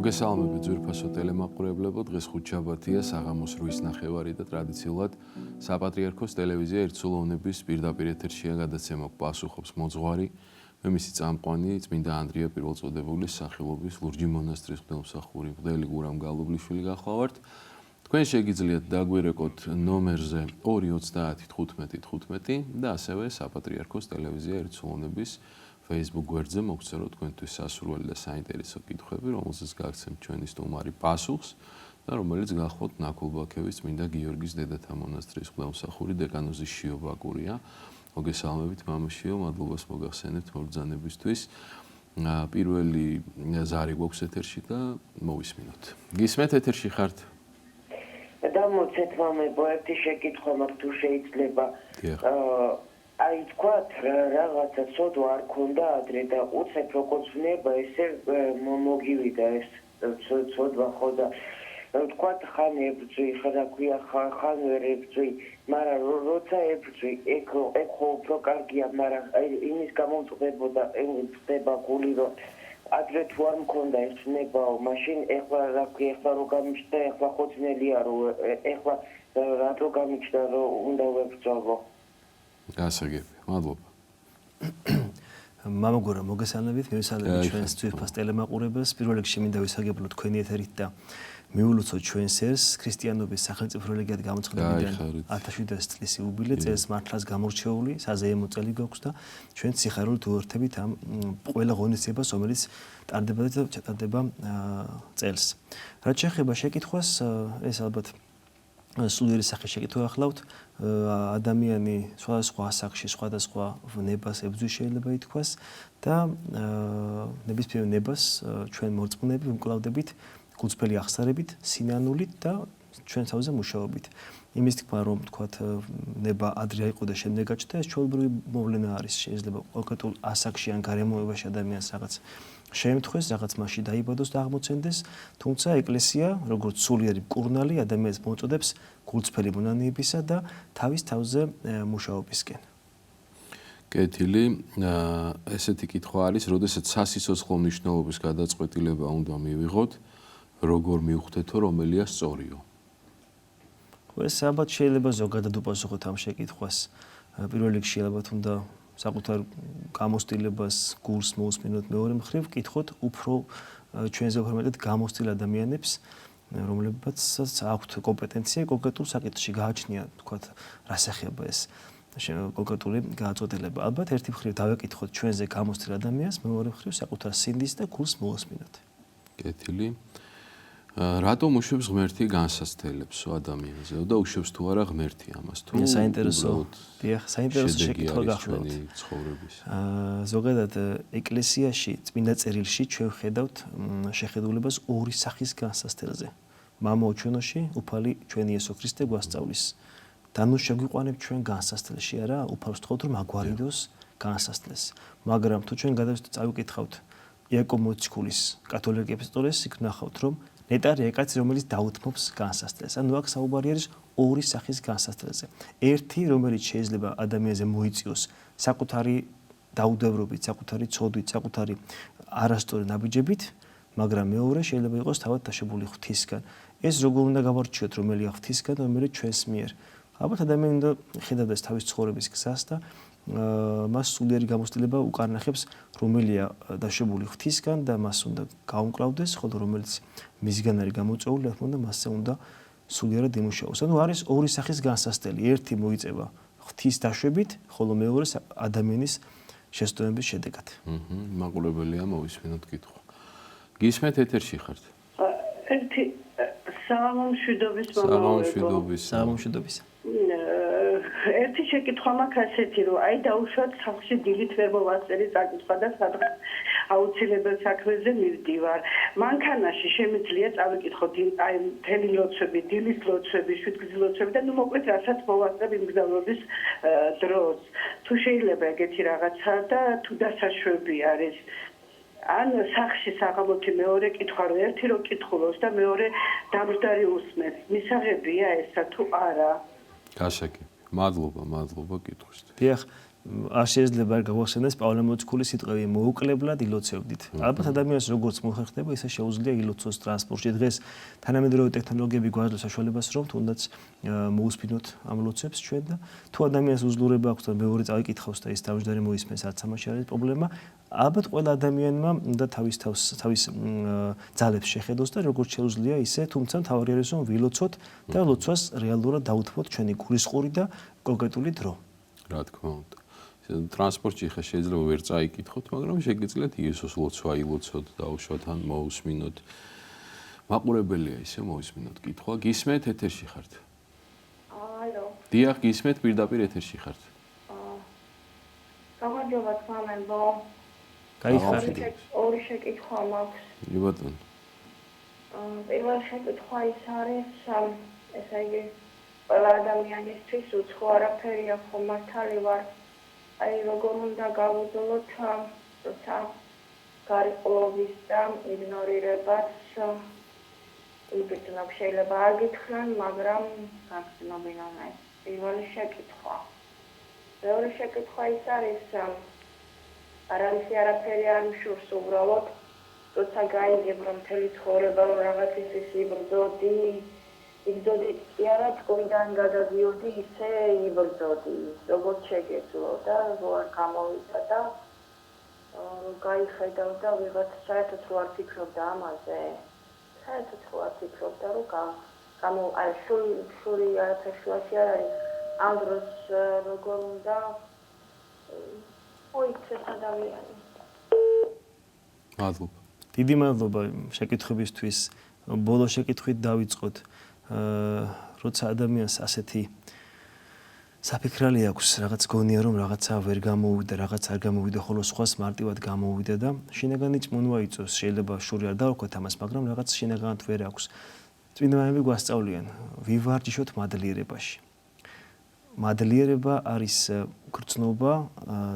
მოგესალმებით ძვირფასო ტელემაყურებლებო, დღეს ხუთშაბათია, საღამოს 8:30 და ტრადიციულად საპატრიარქოს ტელევიზია ერთსულოვნების პირდაპირ ეთერშია გადაცემა პასუხობს მოძღვარი, მე მისი წამყვანი წმინდა ანდრია პირველწოდებულის სახელობის ლურჯი მონასტრის მღვდელმსახური მღვდელი გურამ გალუბლიშვილი გახლავართ. თქვენ შეგიძლიათ დაგვირეკოთ ნომერზე 2301515 და ასევე საპატრიარქოს ტელევიზია ერთსულოვნების Facebook გვერდზე მოგწეროთ თქვენთვის სასურველი და საინტერესო კითხვები, რომელზეც გაგცემთ ჩვენი სტუმარი პასუხს და რომელიც გახლავთ ნაკულბაქევის წმინდა გიორგის დედათა მონასტრის მღვდელმსახური დეკანოზი შიო ბაკურია. მოგესალმებით მამაშიო, მადლობას მოგახსენებთ მობრძანებისთვის. პირველი ზარი გვაქვს ეთერში და მოვისმინოთ. გისმენთ ეთერში ხართ? დამოცეთ მამებო, ერთი შეკითხვა მაქვს თუ შეიძლება. აი თქვათ რაღაცა ცოდვა არ ქონდა ადრე და უცებ როგორც ვნება ესე მოგივიდა ეს ცოდვა ხო და თქვათ ხან ებრძვი რა ქვია ხან ვერ ებრძვი მაგრამ როცა ებრძვი ეგ ხო უფრო კარგია მაგრამ აი იმის გამომწვდებოდა ხდება გული რომ ადრე თუ არ მქონდა ეს ვნებაო მაშინ ეხლა რა ქვია ეხლა რო გამიჩნდა ეხლა ხო ძნელია რომ ეხლა რატო გამიჩნდა რომ უნდა ვებრძოლო გასაგები, მადლობა. მამა გურა მოგესალმებით, მივესალმებით ჩვენს ძვირფას ტელემაყურებელს. პირველ რიგში მინდა ვისაგებლო თქვენი ეთერით და მიულოცოთ ჩვენს ერს ქრისტიანობის სახელმწიფო რელიგიად გამოცხადებიდან 1700 წლის იუბილე წელს მართლაც გამორჩეული საზეიმო წელი გვაქვს და ჩვენ სიხარულით უერთებით ამ ყველა ღონისძიებას, რომელიც ტარდება და ჩატარდება წელს. რაც შეეხება შეკითხვას, ეს ალბათ სულიერი სახის შეკითხვა ახლავთ. ადამიანი სხვადასხვა ასაკში სხვადასხვა ნებას ებრძვის შეიძლება ითქვას და ნებისმიერ ნებას ჩვენ მორწმუნეები ვიმკლავდებით გულწრფელი აღსარებით, სინანულით და ჩვენ თავზე მუშაობით. იმის თქმა რომ თქვათ ნება ადრე აიყო და შემდეგ გაჩნდა ეს ჩვეულებრივი მოვლენა არის. შეიძლება კონკრეტულ ასაკში ან გარემოებაში ადამიანს რაღაც შეემთხვეს, რაღაც მასში დაიბადოს და აღმოცენდეს, თუმცა ეკლესია, როგორც სულიერი მკურნალი, ადამიანს მოწოდებს გულწრფელი მონანიებისა და თავის თავზე მუშაობისკენ. კეთილი, ესეთი კითხვა არის, როდესაც სასიცოცხლო მნიშვნელობის გადაწყვეტილება უნდა მივიღოთ, როგორ მივხვდეთო, რომელია სწორიო? ეს ალბათ შეიძლება ზოგადად უპასუხოთ ამ შეკითხვას. პირველ რიგში ალბათ უნდა საკუთარ გამოცდილებას გულს მოусმინოთ მეორე მხრივ, კითხოთ უფრო ჩვენზე უფრო მეტად გამოცდილ ადამიანებს, რომლებსაც აქვთ კომპეტენცია კონკრეტულ საკითხში გააჩნია, თქვათ, რას ეხება ეს კონკრეტული გადაწყვეტილება. ალბათ ერთი მხრივ დავეკითხოთ ჩვენზე გამოცდილ ადამიანს, მეორე მხრივ საკუთარ სინდის და გულს მოусმინოთ. კეთილი. რატომ უშვებს ღმერთი განსასწრებელსო ადამიანზე და უშვებს თუ არა ღმერთი ამას თუ საინტერესო შეკითხვა გახლავთ. ზოგადად ეკლესიაში წმინდა წერილში ჩვენ ვხედავთ შეხედულებას ორი სახის განსასწრებაზე. მამაო ჩვენოში უფალი ჩვენი იესო ქრისტე გვასწავლის. და ნუ შეგვიყვანებ ჩვენ განსასწრებელში არა, უფალს ვთხოვთ რომ აგვარიდოს განსასწრებელს. მაგრამ თუ ჩვენ წავიკითხავთ იაკობ მოციქულის კათოლიკე ეპისტოლეს, იქ ნახავთ რომ ნეტარია კაცი, რომელიც დაუთმობს განსასწრებელს. ანუ აქ საუბარი არის ორი სახის განსასწრებელზე. ერთი, რომელიც შეიძლება ადამიანზე მოიწიოს საკუთარი დაუდევრობით, საკუთარი ცოდვით, საკუთარი არასწორი ნაბიჯებით, მაგრამ მეორე შეიძლება იყოს თავად დაშებული ღვთისგან. ეს როგორ უნდა გავარჩიოთ, რომელია ღვთისგან, რომელიც ჩვენს მიერ. ალბათ ადამიანი უნდა ხედავდეს თავის ცხოვრების გზას და მას სულიერი გამოცდილება უკარნახებს, რომელია დაშებული ღვთისგან და მას უნდა გაუმკლავდეს, ხოლო რომელიც მისგან არის გამოწვეული, რა თქმა უნდა, მასზე უნდა სულიერად იმუშაოს. ანუ არის ორი სახის განსასწრებელი. ერთი მოიწევა ღვთის დაშვებით, ხოლო მეორე ადამიანის შესტოების შედეგად. მაყურებელია მოვისმინოთ კითხვა. გისმენთ ეთერში ხართ? ერთი სალამშვიდობის სალამშვიდობის. ერთი შეკითხვა მაქვს ასეთი, რომ აი დაუშვათ სახლში დილით ვერ მოვასწერი საკითხვა და სადღაც აუცილებელ საქმეზე მივდივარ. მანქანაში შემიძლია წავიკითხოთ აი მთელი ლოცვები, დილის ლოცვები, შვიდგზის ლოცვები და ნუ მოკლედ რასაც მოვასწრებ იმ მგზავრობის დროს. თუ შეიძლება ეგეთი რაღაცა და თუ დასაშვები არის. ან სახში საღამოთი მეორე კითხვა რომ ერთი რო კითხულობს და მეორე დამჯდარი უსმენს. მისაღებია ესა თუ არა? გასაგები. მადლობა კითხვისთვის. დიახ, არ შეიძლება გაგვახსენდეს პავლე მოციქულის სიტყვები მოუკლებლად ილოცევდით. ალბათ ადამიანს როგორც მოხერხდება, ისე შეუძლია ილოცოს ტრანსპორტში. დღეს თანამედროვე ტექნოლოგიები გვაძლევს საშუალებას, რომ თუნდაც მოусპინოთ ამ ლოცვებს ჩვენ და თუ ადამიანს უძლურება აქვს და მეორე წავიკითხავს და ის თავჯდარი მოისმენს, არც ამაში არის პრობლემა. ალბათ ყველა ადამიანმა უნდა თავის ძალებს შეხედოს და როგორც შეუძლია ისე, თუმცა მთავარი არის რომ ვილოცოთ და ლოცვას რეალურად დაუთმოთ ჩვენი გულისყური და კონკრეტული დრო. რა თქმა უნდა. ტრანსპორტში ხა შეიძლება ვერ წაიკითხოთ, მაგრამ შეგიძლიათ იესოს ლოცვა ილოცოთ, დაუშვათ ან მოусმინოთ. მაყურებელია ისე მოусმინოთ კითხვა. გისმენთ ეთერში ხართ? ალო. დიახ, გისმენთ პირდაპირ ეთერში ხართ. გამარჯობა თამამბო. გაიხარეთ. ორი შეკითხვა მაქვს. კი ბატონო. პირველ შეკითხვა ის არის, ესე იგი, ყველა ადამიანისთვის უცხო არაფერი აქვს, მართალი ვარ. აი როგორ უნდა გავუძლოთ, როცა გარიყოლობის და იგნორირებას იბრძნობ შეიძლება არ გითხრან, მაგრამ გაგრძნობინონ ეს პირველი შეკითხვა. მეორე შეკითხვა ის არის, არამისი არაფერი არ მშურს უბრალოდ, როცა გაიგებ რომ მთელი ცხოვრება რომ რაღაცისთვის იბრძოდი, კი არა თქონიდან გადადიოდი, ისე იბრძოდი, როგორც შეგეძლო და როგორ გამოვიდა და გაიხედავ და ვიღაც საერთოდ რო არ ფიქრობდა ამაზე, საერთოდ რო არ ფიქრობდა რომ შური არაფერ შუაში არ არის, ამ დროს როგორ უნდა მოიქცეს ადამიანი. მადლობა. დიდი მადლობა შეკითხვებისთვის. ბოლო შეკითხვით დავიწყოთ. როცა ადამიანს ასეთი საფიქრალი აქვს, რაღაც გონია რომ რაღაცა ვერ გამოუვიდა, რაღაც არ გამოვიდა, ხოლო სხვას მარტივად გამოუვიდა და შინაგანი წმუნვა იწვევს. შეიძლება შური არ დავარქვათ ამას, მაგრამ რაღაც შინაგანად ვერ აქვს. წმინდანები გვასწავლიან, ვივარჯიშოთ მადლიერებაში. მადლიერება არის გრძნობა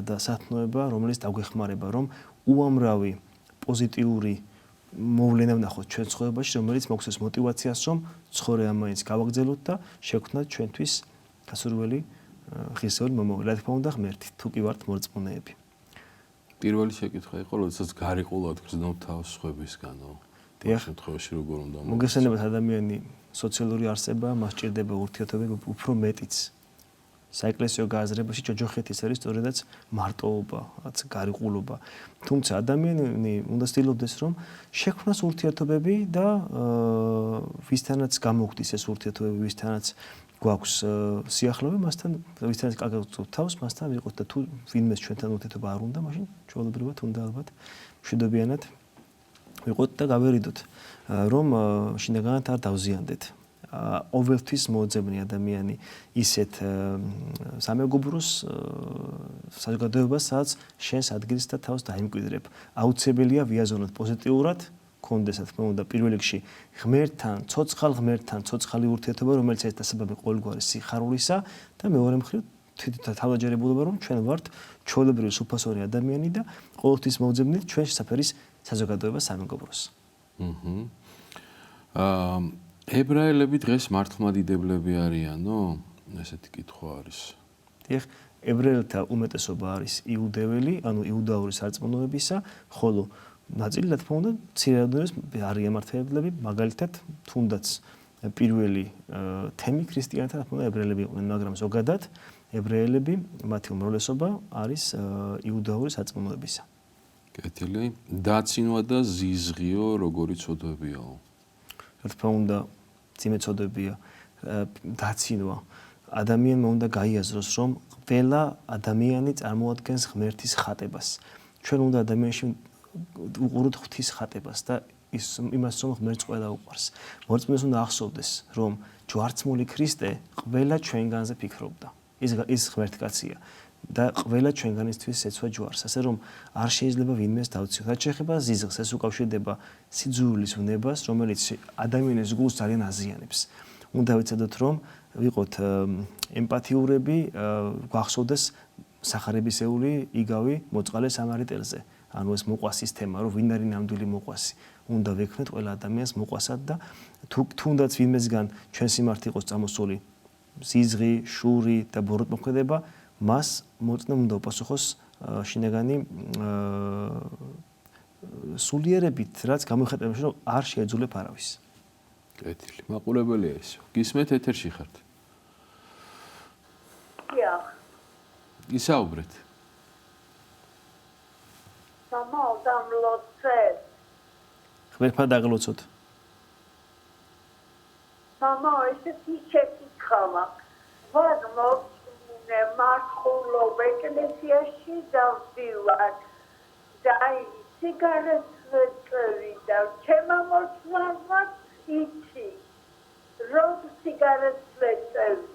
და სათნოება, რომელიც დაგვეხმარება, რომ უამრავი პოზიტიური მოვლენა ვნახოთ ჩვენ ცხოვრებაში, რომელიც მოგვცეს мотиваციას, რომ ცხოვრება ამაინც გავაგრძელოთ და შევქმნათ ჩვენთვის გასურველი ღირსეული მომავალი. რა თქმა უნდა, ღმერთი, თუ კი ვართ მორწმუნეები. პირველი შეკითხვა იყო, როდესაც გარიყულად გრძნობ თავს სხვებისგანო. დიახ. შემთხვევაში როგორ უნდა მოგესალმებით ადამიანი სოციალური არსება, მას ჭირდება ურთიერთობები უფრო მეტიც. საეკლესიო გააზრებაში ჯოჯოხეთის არის სწორედაც მარტოობა, რაც გარიყულობა. თუმცა ადამიანი უნდა ცდილობდეს, რომ შექმნას ურთიერთობები და ვისთანაც გამოგვდის ეს ურთიერთობები, ვისთანაც გვაქვს სიახლოვე, მასთან ვისთანაც კარგად ვწევთ თავს, მასთან ვიყოთ და თუ ვინმეს ჩვენთან ურთიერთობა არ უნდა, მაშინ ჩვეულებრივად უნდა ალბათ მშვიდობიანად ვიყოთ და გავერიდოთ, რომ შინაგანად არ დავზიანდეთ. ყოველთვის მოძებნი ადამიანი ისეთ სამეგობროს საზოგადოებას, სადაც შენს ადგილს და თავს დაიმკვიდრებ. აუცილებელია ვიაზროთ პოზიტიურად, გქონდეს რა თქმა უნდა პირველ რიგში ღმერთთან, ცოცხალი ურთიერთობა, რომელიც არის დასაბამი ყოველგვარი სიხარულისა და მეორე მხრივ თავდაჯერებულობა, რომ ჩვენ ვართ ჩვეულებრივი სუფასორი ადამიანი და ყოველთვის მოძებნით ჩვენ შესაძერის საზოგადოებას სამეგობროს. ებრაელები დღეს მართლმადიდებლები არიანო? ესეთი კითხვა არის. დიახ, ებრაელთა უმეტესობა არის იუდეველი, ანუ იუდაური სარწმუნოებისა, ხოლო ნაწილი რა თქმა უნდა მცირეოდენობის არიან მართლმადიდებლები, მაგალითად, თუნდაც პირველი თემი ქრისტიანთა რა თქმა უნდა ებრაელები იყვნენ, მაგრამ ზოგადად ებრაელები, მათი უმრავლესობა არის იუდაური სარწმუნოებისა. კეთილი. დაცინვა და ზიზღიო როგორი ცოდვებიაო? რა თქმა უნდა წიმეცოდებია დაცინვა. ადამიანმა უნდა გაიაზროს, რომ ყველა ადამიანი წარმოადგენს ღმერთის ხატებას. ჩვენ უნდა ადამიანში უყუროთ ღვთის ხატებას და იმას, რომ ღმერთს ყველა უყვარს. მორწმუნეს უნდა ახსოვდეს, რომ ჯვარცმული ქრისტე ყველა ჩვენგანზე ფიქრობდა. ის ღმერთკაცია და ყველა ჩვენგანისთვის ეცვა ჯვარს. ასე რომ არ შეიძლება ვინმეს დავცინოთ. რაც შეეხება ზიზღს, ეს უკავშირდება სიძულვილის ვნებას, რომელიც ადამიანის გულს ძალიან აზიანებს. უნდა ვიცოდოთ, რომ ვიყოთ ემპათიურები, გვახსოვდეს სახარებისეული იგავი მოწყალე სამარიტელზე. ანუ ეს მოყვასის თემა, რომ ვინ არის ნამდვილი მოყვასი. უნდა ვექნათ ყველა ადამიანს მოყვასად და თუნდაც ვინმესგან ჩვენ სიმართლე იყოს წამოსული ზიზღი, შური და ბოროტმოქმედება, მას მოწმე უნდა უპასუხოს შინაგანი სულიერებით, რაც გამოიხატება, რომ არ შეეძულებ არავის. კეთილი. მაყურებელია ეს. გისმენთ ეთერში ხართ? დიახ. ისაუბრეთ. სამალდამლოცე. ღმერთმა დაგლოცოთ. მამა, ესეთი შეკითხვა. ვარ მოვწმუნე მართლობ ეკლესიაში დავდივარ. და სიგარეტს ვეწევი და ჩემმა მოწმარმა იცი. რომ სიგარეტს ვეწევი.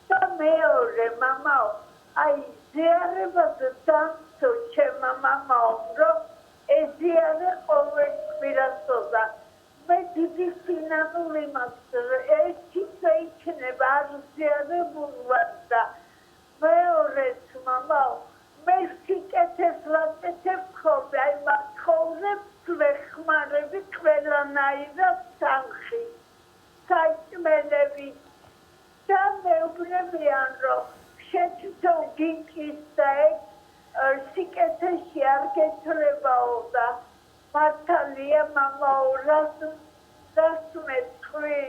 და მეორე მამა, აი ზიარებაზე დამცო ჩემმა მამამ, რომ ეზიარე ყოველ კვირასოდა. მე დიდი სინანული მაქვს, ერთიც იქნება არ ზიარებულვარ და მეორეც მამა, მე სიკეთეს ვაკეთებ ხოლმე, აი მათხოვებს ვეხმარები ყველანაირად სამხი. საჭმელები და მეუბნებიან, რომ შეჩვეულ გინკის და სიკეთეში არ გეთრებაო და მართალია მამაო, რას მეცხვი?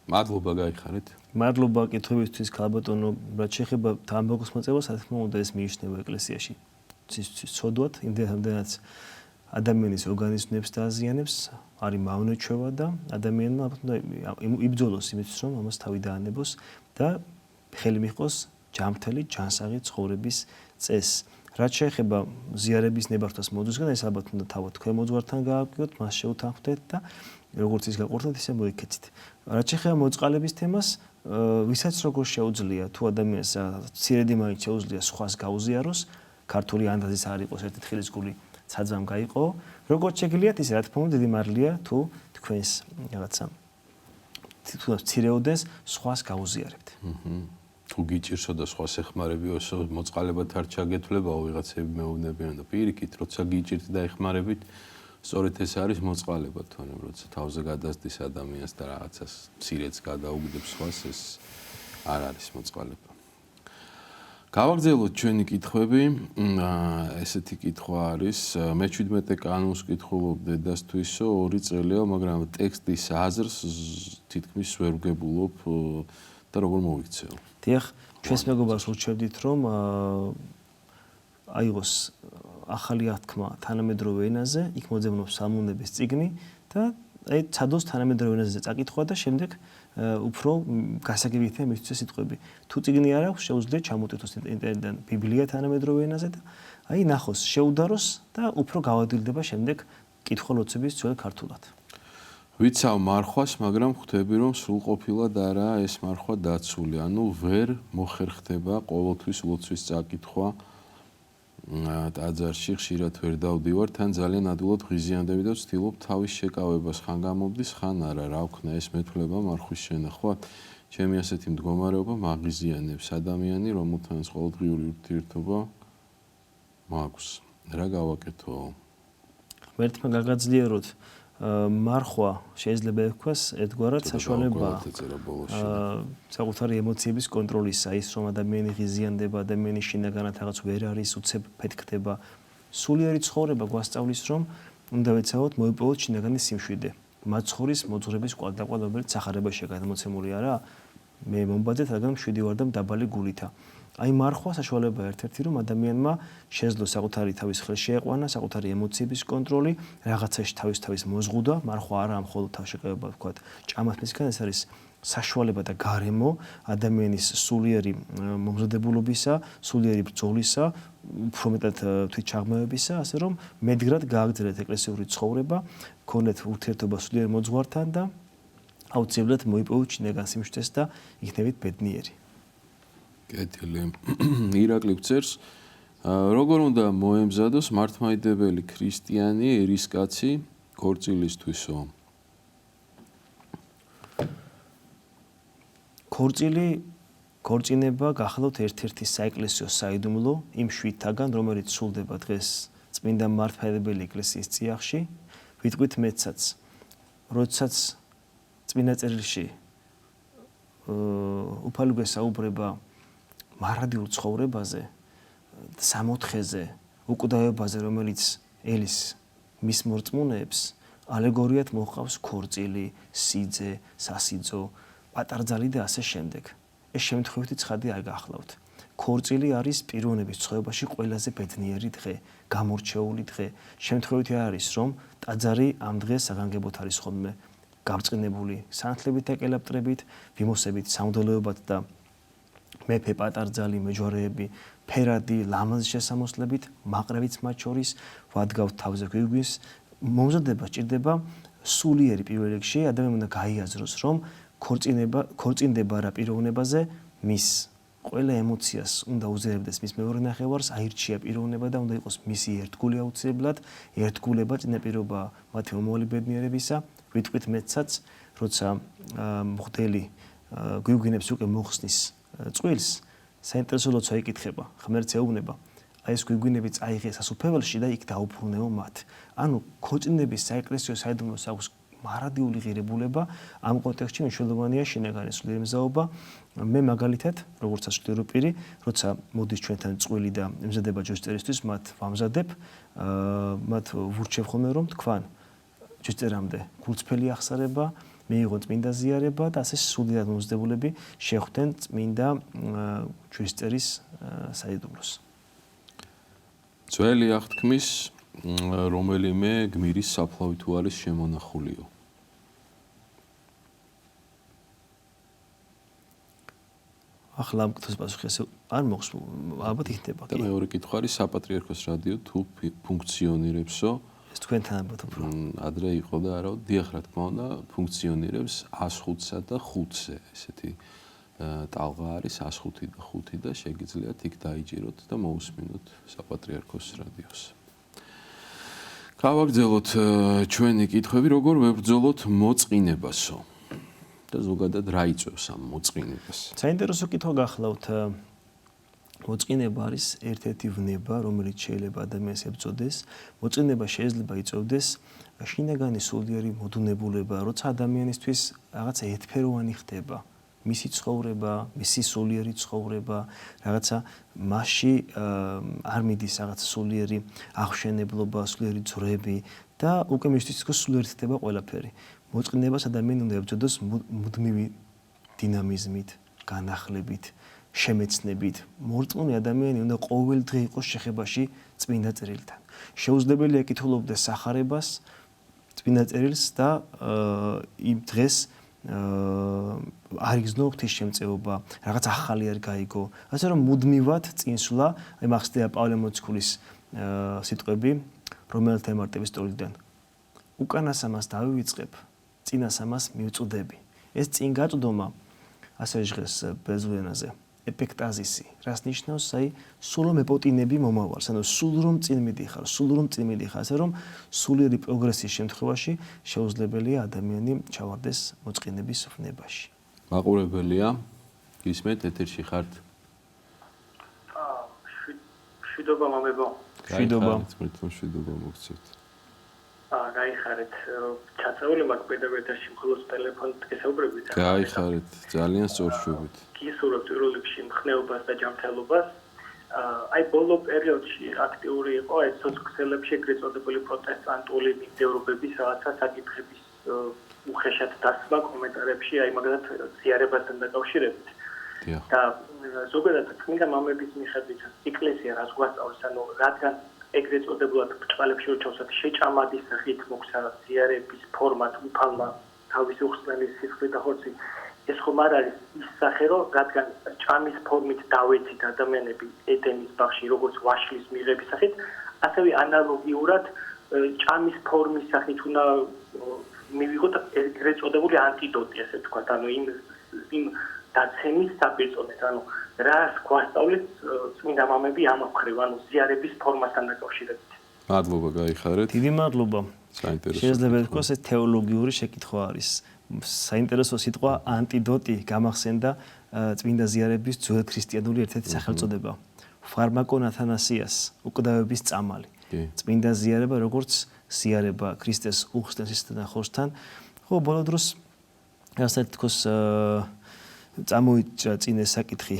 მადლობა გაიხარეთ. მადლობა კითხვებისთვის ქალბატონო, რაც შეეხება თამბაქოს მოწევას, რა თქმა უნდა ეს მიიჩნევა ეკლესიაში. ცოდვათ, იმდენად ადამიანის ორგანიზმებს დააზიანებს, არის მავნეჩვევა და ადამიანმა იბრძოლოს იმისთვის, რომ ამას თავი დაანებოს და ხელი მიჰყოს ჯანმრთელი, ჯანსაღი ცხოვრების წესს. რაც შეეხება ზიარების ნებართვას მოძვისგან, ეს ალბათ უნდა თავად თქვენ მოძღვართან გააკეთოთ, მას შეუთანხმდეთ და როგორც ის გაყურდეთ, ისე მოიქეცით. რაც შეეხება მოწყალების თემას, ვისაც როგორ შეუძლია თუ ადამიანს ცირედი მაინც შეუძლია სხვას გაუზიაროს, ქართული ანდაზის არ იყოს ერთი თხილისგული საძამ გაიყო, როგორც შეგიძლიათ ისე რა თქმა უნდა დიდი მარლია თუ თქვენს რაღაცა თუნდაც ცირეოდენს სხვას გაუზიარებთ. თუ გიჭირსო და სხვას ეხმარებიოსო, მოწყალებად არ ჩაგეთვლებაო, ვიღაცები მეუბნებიან და პირიქით, როცა გიჭირთ და ეხმარებით, სწორედ ეს არის მოწყალება, თორემ როცა თავზე გადასდის ადამიანს და რაღაცას მცირეც გადაუგდებს სხვას, ეს არ არის მოწყალება. გავაგრძელოთ ჩვენი კითხვები. ესეთი კითხვა არის, მე 17 კანონს კითხულობ დედასთვისო, 2 წელია, მაგრამ ტექსტის აზრს თითქმის ვერ ვგებულობ და როგორ მოვიქცეო? დიახ, ჩვენს მეგობარს ურჩევდით, რომ აიღოს ახალი აღთქმა თანამედროვე ენაზე, იქ მოძებნობს სამოვნების წიგნი და აი ცადოს თანამედროვე ენაზე წაკითხვა და შემდეგ უფრო გასაგებია მისთვის სიტყვები. თუ წიგნი არ აქვს, შეუძლია ჩამოტვირთოს ინტერნეტიდან ბიბლია თანამედროვე ენაზე და აი ნახოს, შეუდაროს და უფრო გავადილდება შემდეგ კითხვა-ლოცვების ძველ ქართულად. ვიცავ მარხვას, მაგრამ ხვდები, რომ სრულყოფილად არაა ეს მარხვა დაცული, ანუ ვერ მოხერხდება ყოველთვის ლოცვის წაკითხვა. ტაძარში ხშირად ვერ დავდივარ, თან ძალიან ადვილად ღიზიანდები და ვცდილობ თავის შეკავებას, ხან გამომდის, ხან არა, რა ვქნა, ეს მეთვლება მარხვის შენახვა. ჩემი ასეთი მდგომარეობა მაღიზიანებს ადამიანი, რომელთანაც ყოველდღიური ურთიერთობა მაქვს. რა გავაკეთო? ღმერთმა გაგაძლიეროთ მარხვა შეიძლება ეთქვას ერთგვარად საშუალებაა საკუთარი ემოციების კონტროლისა, ის რომ ადამიანი ღიზიანდება, ადამიანის შინაგანად რაღაც ვერ არის, უცებ ფეთქდება. სულიერი ცხოვრება გვასწავლის, რომ უნდა ვეცავოთ მოიპოვოთ შინაგანი სიმშვიდე. მაცხოვრის მოძღვრების კვალდაკვალ, რომელიც სახარებაში გადამოცემული არა, მე მომბაძეთ, რადგან მშვიდი ვარ და მდაბალი გულითა. აი მარხვა საშუალებაა ერთ-ერთი, რომ ადამიანმა შეძლოს საკუთარი თავის ხელში შეეყვანა, საკუთარი ემოციების კონტროლი, რაღაცაში თავის მოზღუდა, მარხვა არა მხოლოდ თავშეკავება, ვთქვათ, ჭამათმისგან, ეს არის საშუალება და გარემო ადამიანის სულიერი მომზადებულობისა, სულიერი ბრძოლისა, უფრო მეტად თვითჩაღმავებისა, ასე რომ მედგრად გააგრძელეთ ეკლესიური ცხოვრება, გქონდეთ ურთიერთობა სულიერ მოძღვართან და აუცილებლად მოიპოვოთ შინაგან სიმშვიდეს და იქნებით ბედნიერი. კეთილი. ირაკლი წერს, როგორ უნდა მოემზადოს მართლმადიდებელი ქრისტიანი ერისკაცი ქორწილისთვისო? ქორწინება გახლავთ ერთ-ერთი საეკლესიო საიდუმლო იმ შვიდთაგან, რომელიც სრულდება დღეს წმინდა მართლმადიდებელი ეკლესიის წიაღში, ვიტყვით მეცაც, როდესაც წმინდა წერილში უფალი გვესაუბრება მარადიულ ცხოვრებაზე, სამოთხეზე, უკვდავებაზე, რომელიც ელის მის მორწმუნეებს ალეგორიად მოჰყავს ქორწილი, სიძე, სასიძო, პატარძალი და ასე შემდეგ. ეს შემთხვევითი ცხადი არ გახლავთ. ქორწილი არის პიროვნების ცხოვრებაში ყველაზე ბედნიერი დღე, გამორჩეული დღე. შემთხვევითი არის, რომ ტაძარი ამ დღეს საგანგებოდ არის ხოლმე გაბრწყინებული სანთლებით და კელაპტრებით, ვიმოსებით სამღვდელოებად და მეფე პატარძალი, მეჯვარეები, ფერადი, ლამაზი შესამოსლებით, მაყრევიც მათ შორის, ვადგავთ თავზე გვირგვინს. მომზადება სჭირდება სულიერი პირველ რიგში, ადამიანი უნდა გაიაზროს, რომ ქორწინდება რა პიროვნებაზე, მის ყველა ემოციას უნდა უზიარებდეს მის მეორე ნახევარს, აირჩია პიროვნება და უნდა იყოს მისი ერთგული აუცილებლად, ერთგულება წინაპირობა მათი მომავალი ბედნიერებისა, ვიტყვით მეცაც, როცა მღვდელი გვირგვინებს უკვე მოხსნის წყვილს, საინტერესო ლოცვა იკითხება, ღმერთს ეუბნება, აი ეს გვირგვინები წაიღეს სასუფეველში და იქ დაუბრუნეო მათ. ანუ ქორწინების საეკლესიო საიდუმლოს აქვს მარადიული ღირებულება, ამ კონტექსტში მნიშვნელოვანია შინაგანი სულიერი მზაობა. მე მაგალითად, როგორც სასულიერო პირი, როცა მოდის ჩვენთან წყვილი და ემზადება ჯოსწერისთვის, მათ ვამზადებ, მათ ვურჩევ ხოლმე რომ თქვან ჯოსწერამდე გულწრფელი აღსარება, მიიღონ წმინდა ზიარება და ასე სულიერად მომზადებულები შეხვდნენ წმინდა ჯოსწერის საიდუმლოს. ძველი აღთქმის რომელიმე გმირის საფლავი თუ არის შემონახულიო. ახლა ამ კითხვის პასუხი ესე არ მოხსნა, ალბათ იქნება. და მეორე კითხვა არის საპატრიარქოს რადიო თუ ფუნქციონირებსო? ეს თქვენთან ალბათ უფრო. ადრე იყო და არა, დიახ, რა თქმა უნდა, ფუნქციონირებს 105-სა და 5-ზე, ესეთი ტალღა არის 105 და 5 და შეგიძლიათ იქ დაიჭიროთ და მოусმინოთ საპატრიარქოს რადიოს. გავაგრძელოთ ჩვენი კითხვები, როგორ ვებრძოლოთ მოწყინებასო და ზოგადად რა იწვევს ამ მოწყინებას. საინტერესო კითხვა გახლავთ. მოწყინება არის ერთ-ერთი ვნება, რომელიც შეიძლება ადამიანს ებრძოდეს. მოწყინება შეიძლება იწვევდეს შინაგანი სულიერი მოდუნებულება, როცა ადამიანისთვის რაღაცა ერთფეროვანი ხდება. მისი ცხოვრება, მისი სულიერი ცხოვრება, რაღაცა მასში არ მიდის რაღაც სულიერი აღშენებლობა, სულიერი ძრები და უკვე მისთვის სულიერი ხდება ყველაფერი. მოწყინებას ადამიანი უნდა ებრძოდოს მუდმივი დინამიზმით, განახლებით, შემეცნებით. მორწმუნე ადამიანი უნდა ყოველ დღე იყოს შეხებაში წმინდა წერილთან. შეუძლებელია კითხულობდეს სახარებას, წმინდა წერილს და იმ დღეს არ იგზნო ღვთისშემწეობა, რაღაც ახალი არ გაიგო. ასე რომ მუდმივად წინსვლა, აი მახსოვდება პავლე მოციქულის სიტყვები, რომელთა ემარტების სტოლიდან. უკანას ამას დავივიწყებ, წინას ამას მივწუდები. ეს წინ გაწვდომა, ასე ჟღერს ბერძნულ ენაზე, ეპექტაზისი, რას ნიშნავს, აი სულ რომ ეპოტინები მომავალს, ანუ სულ რომ წინ მიდიხარ, ასე რომ სულიერი პროგრესის შემთხვევაში შეუძლებელია ადამიანი ჩავარდეს მოწყინების ვნებაში. მაყურებელია, გისმენთ, ეთერში ხართ? შვიდობა მამებო. შვიდობა. შვიდობა მოგცევთ. გაიხარეთ. ჩაწეული მაქვს პედაგოგიაში მხოლოდ ტელეფონით გესაუბრებით. გაიხარეთ, ძალიან სწორშვებით. გისურვებთ პირველ რიგში მხნეობას და ჯანმრთელობას. აი ბოლო პერიოდში აქტიური იყო ეს სოციალებში ეგრეთ წოდებული პროტესტანტული მიმდევრობების რაღაცა საკითხების უხეშად დასმა კომენტარებში, აი მაგალითად ზიარებასთან დაკავშირებით. და ზოგადად წმინდა მამების მიხედვით ეკლესია რას გვასწავლის, ანუ რადგან ეგრეთ წოდებლად ბრჭყალებში რჩევსათ შეჭამადის სახით მოხსნა ზიარების ფორმატ უფალმა თავისი უხსნელის სისხლით და ხორცი ეს ხომ არ არის ის სახე, რომ რადგან ჭამის ფორმით დავეცით ადამიანები ედენის ბაღში როგორც ვაშლის მიღების სახით, ასევე ანალოგიურად ჭამის ფორმის სახით უნდა მივიღოთ ეგრეთ წოდებული ანტიდოტი, ასე ვთქვათ, ანუ იმ დაცემის საპირწონეს, ანუ რას გვასწავლეთ წმინდა მამები ამ მხრივ, ანუ ზიარების ფორმასთან დაკავშირებით. მადლობა, გაიხარეთ. დიდი მადლობა. საინტერესო. შეიძლება ითქვას, ეს თეოლოგიური შეკითხვა არის. საინტერესო სიტყვა ანტიდოტი გამახსენდა წმინდა ზიარების ძველ ქრისტიანული ერთ-ერთი სახელწოდება. ფარმაკონ ათანასიას, უკვდავების წამალი. წმინდა ზიარება როგორც ზიარება ქრისტეს უხსნესის და ხორცთან. ხო, ბოლო დროს რასაც თქოს წამოიჭრა წინ ეს საკითხი,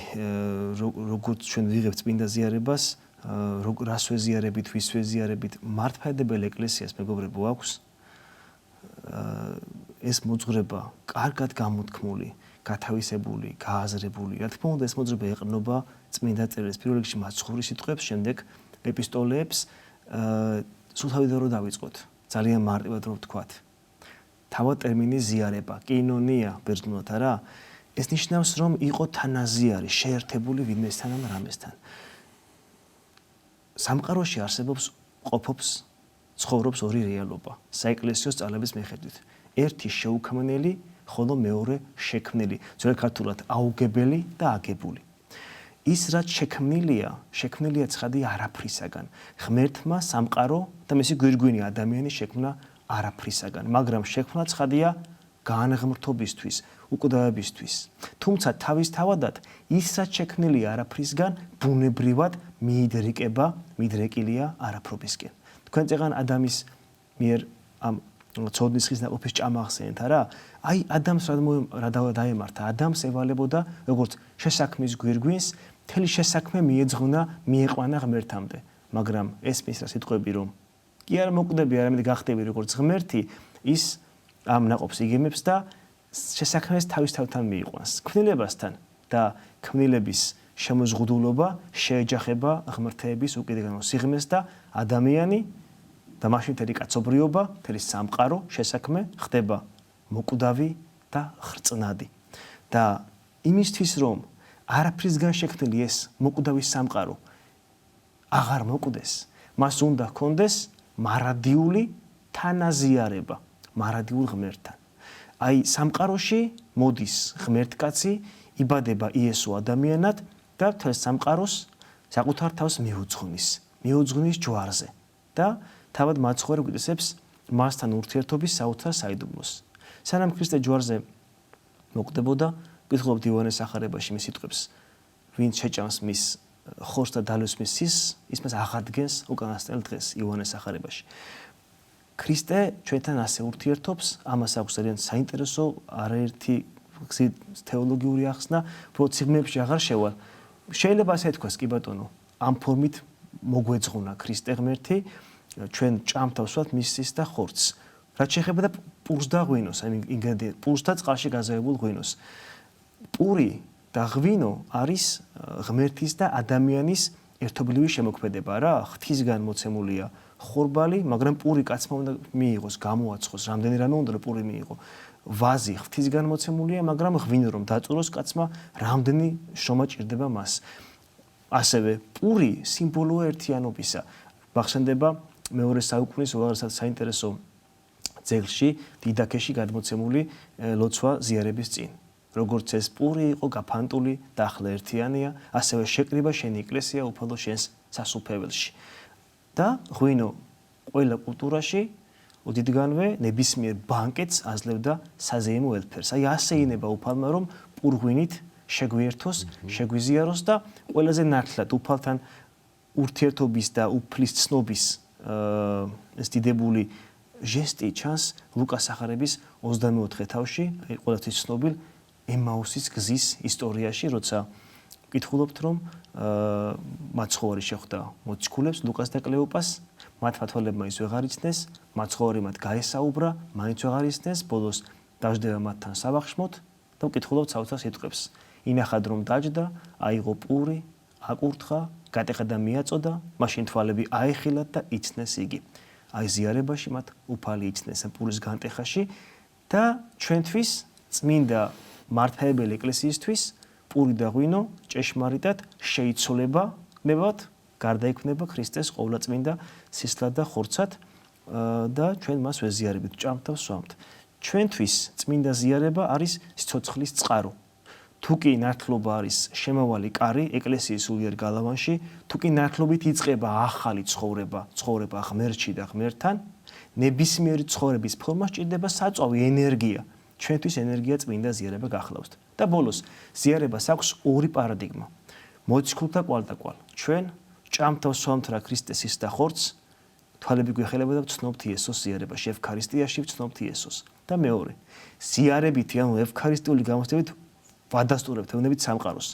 როგორც ჩვენ ვიღებთ წმინდა ზიარებას, რას ვეზიარებით, ვის ვეზიარებით, მართლმადიდებელ ეკლესიას მეგობრებო აქვს ეს მოძღვრება კარგად გამოთქმული, გათავისებული, გააზრებული. რა თქმა უნდა, ეს მოძღვრება ეყრდნობა წმინდა წერილს, პირველ რიგში მაცხოვრის სიტყვებს, შემდეგ ეპისტოლეებს, სულ თავიდან რომ დავიწყოთ, ძალიან მარტივად რომ ვთქვათ. თავად ტერმინი ზიარება, კინონია, ბერძნულად არა, ეს ნიშნავს, რომ იყო თანაზიარი, შეერთებული ვინმესთან ან რამესთან. სამყაროში არსებობს, ყოფობს, ცხოვრობს ორი რეალობა, საეკლესიო სწავლების მიხედვით. ერთი შეუქმნელი, ხოლო მეორე შექმნელი, ძველ ქართულად აუგებელი და აგებული. ის რაც შექმნილია ცხადია არაფრისაგან. ღმერთმა სამყარო და მისი გვირგვინი ადამიანი შექმნა არაფრისაგან, მაგრამ შექმნა ცხადია განღმრთობისთვის, უკვდავებისთვის. თუმცა თავისთავადად ის რაც შექმნილია არაფრისგან, ბუნებრივად მიიდრეკილია არაფრობისკენ. თქვენ წეგან ადამიანის მიერ ამ ცოდნის ხის ნაყოფის ჭამა ახსენეთ, არა? აი ადამიანს რა დაემართა, ადამიანს ევალებოდა როგორც შესაქმნის გვირგვინს, მთელი შესაქმე მieყვანა ღმერთამდე. მაგრამ ეს მის რა სიტყვები რომ კი არ მოკვდები, არამედ გახდები როგორც ღმერთი, ის ამ ნაყოფს იგემებს და შესაქმეს თავისთავად მიიყვანს. ქმნილებასთან და ქმნილების შემოზღუდულობა შეეჯახება ღმრთების უკიდურეს სიღრმეს და ადამიანი და მაშინ მთელი კაცობრიობა, მთელი სამყარო, შესაქმე ხდება მოკვდავი და ხრწნადი. და იმისთვის რომ არაფრისგან შექმნილი ეს მოკვდავი სამყარო აღარ მოკვდეს, მას უნდა ჰქონდეს მარადიული თანაზიარება, მარადიულ ღმერთთან. აი სამყაროში მოდის ღმერთკაცი, იბადება იესო ადამიანად და მთელ სამყაროს საკუთარ თავს მიუძღვნის ჯვარზე და თავად მაცხოვრე გვიწევს მასთან ურთიერთობის საოცარ საიდუმლოს. სანამ ქრისტე ჯვარზე მოკვდებოდა, ვკითხულობთ იოანეს სახარებაში მის სიტყვებს, ვინც შეჭამს მის ხორცს და დალევს მის სისხლს, ის მას აღადგენს უკანასკნელ დღეს იოანეს სახარებაში. ქრისტე ჩვენთან ასე ურთიერთობს, ამას აქვს ძალიან საინტერესო არაერთი თეოლოგიური ახსნა, უბრალოდ სიღრმეებში აღარ შევალ. შეიძლება ასე თქვას, კი ბატონო, ამ ფორმით მოგვეძღვნა ქრისტე ღმერთი, ჩვენ ჭამთავს ვთქვათ მის სისხლს და ხორცს. რაც შეეხება და პურს და ღვინოს, აი ინგრედიენტ პურს და წყალში გაზავებულ ღვინოს. პური და ღვინო არის ღმერთის და ადამიანის ერთობლივი შემოქმედება რა, ღვთისგან მოცემულია ხორბალი, მაგრამ პური კაცმა უნდა მიიღოს, გამოაცხოს, რამდენი რამე უნდა რომ პური მიიღო. ვაზი ღვთისგან მოცემულია, მაგრამ ღვინო რომ დაწუროს კაცმა, რამდენი შრომა ჭირდება მას. ასევე პური სიმბოლოა ერთიანობისა. მახსენდება მეორე საუკუნის უაღრესად საინტერესო ძეგლში, დიდაქეში გადმოცემული ლოცვა ზიარების წინ. როგორც ეს პური იყო გაფანტული და ახლა ერთიანია, ასევე შეკრიბა შენი ეკლესია უფალო შენს სასუფეველში. და ღვინო ყველა კულტურაში ოდითგანვე ნებისმიერ ბანკეტს აძლევდა საზეიმო ელფერს. აი ასე ინება უფალმა რომ პურღვინით შეგვიერთოს, შეგვიზიაროს და ყველაზე ნათლად უფალთან ურთიერთობის და უფლის ცნობის ეს დიდებული ჟესტი ჩანს ლუკას სახარების 24 თავში, აი ყველასთვის ცნობილ ემაუსის გზის ისტორიაში, როცა ვკითხულობთ რომ მაცხოვარი შეხვდა მოციქულებს ლუკას და კლეოპას, მათ მათვალებმა ის ვეღარ იცნეს, მაცხოვარი მათ გაესაუბრა, მაინც ვეღარ იცნეს, ბოლოს დაждდება მათთან საბახშმოთ და ვკითხულობთ საოცარ სიტყვებს. ინახად რომ დაჯდა, აიღო პური, აკურთხა, გატეხა და მიაწოდა, მაშინ თვალები აეხილათ და იცნეს იგი. აი ზიარებაში მათ უფალი იცნეს პურის განტეხაში და ჩვენთვის წმინდა მართლმადიდებელი ეკლესიისთვის პური და ღვინო ჭეშმარიტად შეიცოლება, ნებავთ გარდაიქმნება ქრისტეს ყოვლადწმინდა სისხლად და ხორცად და ჩვენ მას ვეზიარებით, ჭამთ ვსვამთ. ჩვენთვის წმინდა ზიარება არის სიცოცხლის წყარო. თუ კი ნათლობა არის შემავალი კარი ეკლესიის სულიერ გალავანში, თუ კი ნათლობით იწყება ახალი ცხოვრება ღმერთში და ღმერთთან, ნებისმიერი ცხოვრების ფორმა სჭირდება საწვავი ენერგია. ჩვენთვის ენერგია წმინდა ზიარება გახლავს. და ბოლოს ზიარებას აქვს ორი პარადიგმა. მოციქულთა კვალდაკვალ. ჩვენ ჭამთ ვსვამთ რა ქრისტეს სისხლს და ხორცს, თვალები გვეხელება და ვცნობთ იესოს ზიარებაში, ევქარისტიაში ვცნობთ იესოს. და მეორე, ზიარებითი ანუ ევქარისტიული გამოცდებით ვადასტურებთ ევნებით სამყაროს.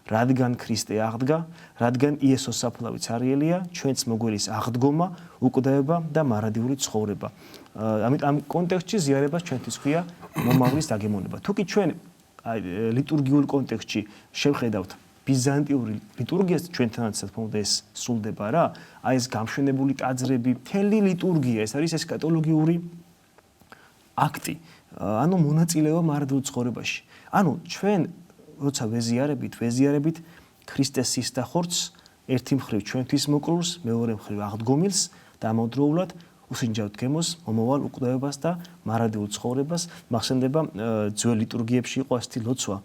რადგან ქრისტე აღდგა, რადგან იესოს საფლავი ცარიელია, ჩვენც მოგველის აღდგომა, უკვდავება და მარადიული ცხოვრება. ამიტომ ამ კონტექსტში ზიარებას ჩვენთვის ხია მომავლის დაგემონება. თუ კი ჩვენ ლიტურგიულ კონტექსტში შევხედავთ ბიზანტიური ლიტურგიას, ჩვენთანაც თქო ეს სრულდება რა, აი ეს გამშვენებული ტაძრები, მთელი ლიტურგია, ეს არის ეს კათოლიკური აქტი, ანუ მონაწილეობა მარადულ ცხოვრებაში. ანუ ჩვენ როცა ვეზიარებით ქრისტეს სისდახორცს, ერთი მხრივ ჩვენთვის მოკლულს, მეორე მხრივ აღდგომილს და ამავდროულად უსინჯავთ გემოს, მომავალ უკვდავებას და მარადილ ცხოვრებას. მახსენდება ძველ ლიტურგიებში იყო ასეთი ლოცვა,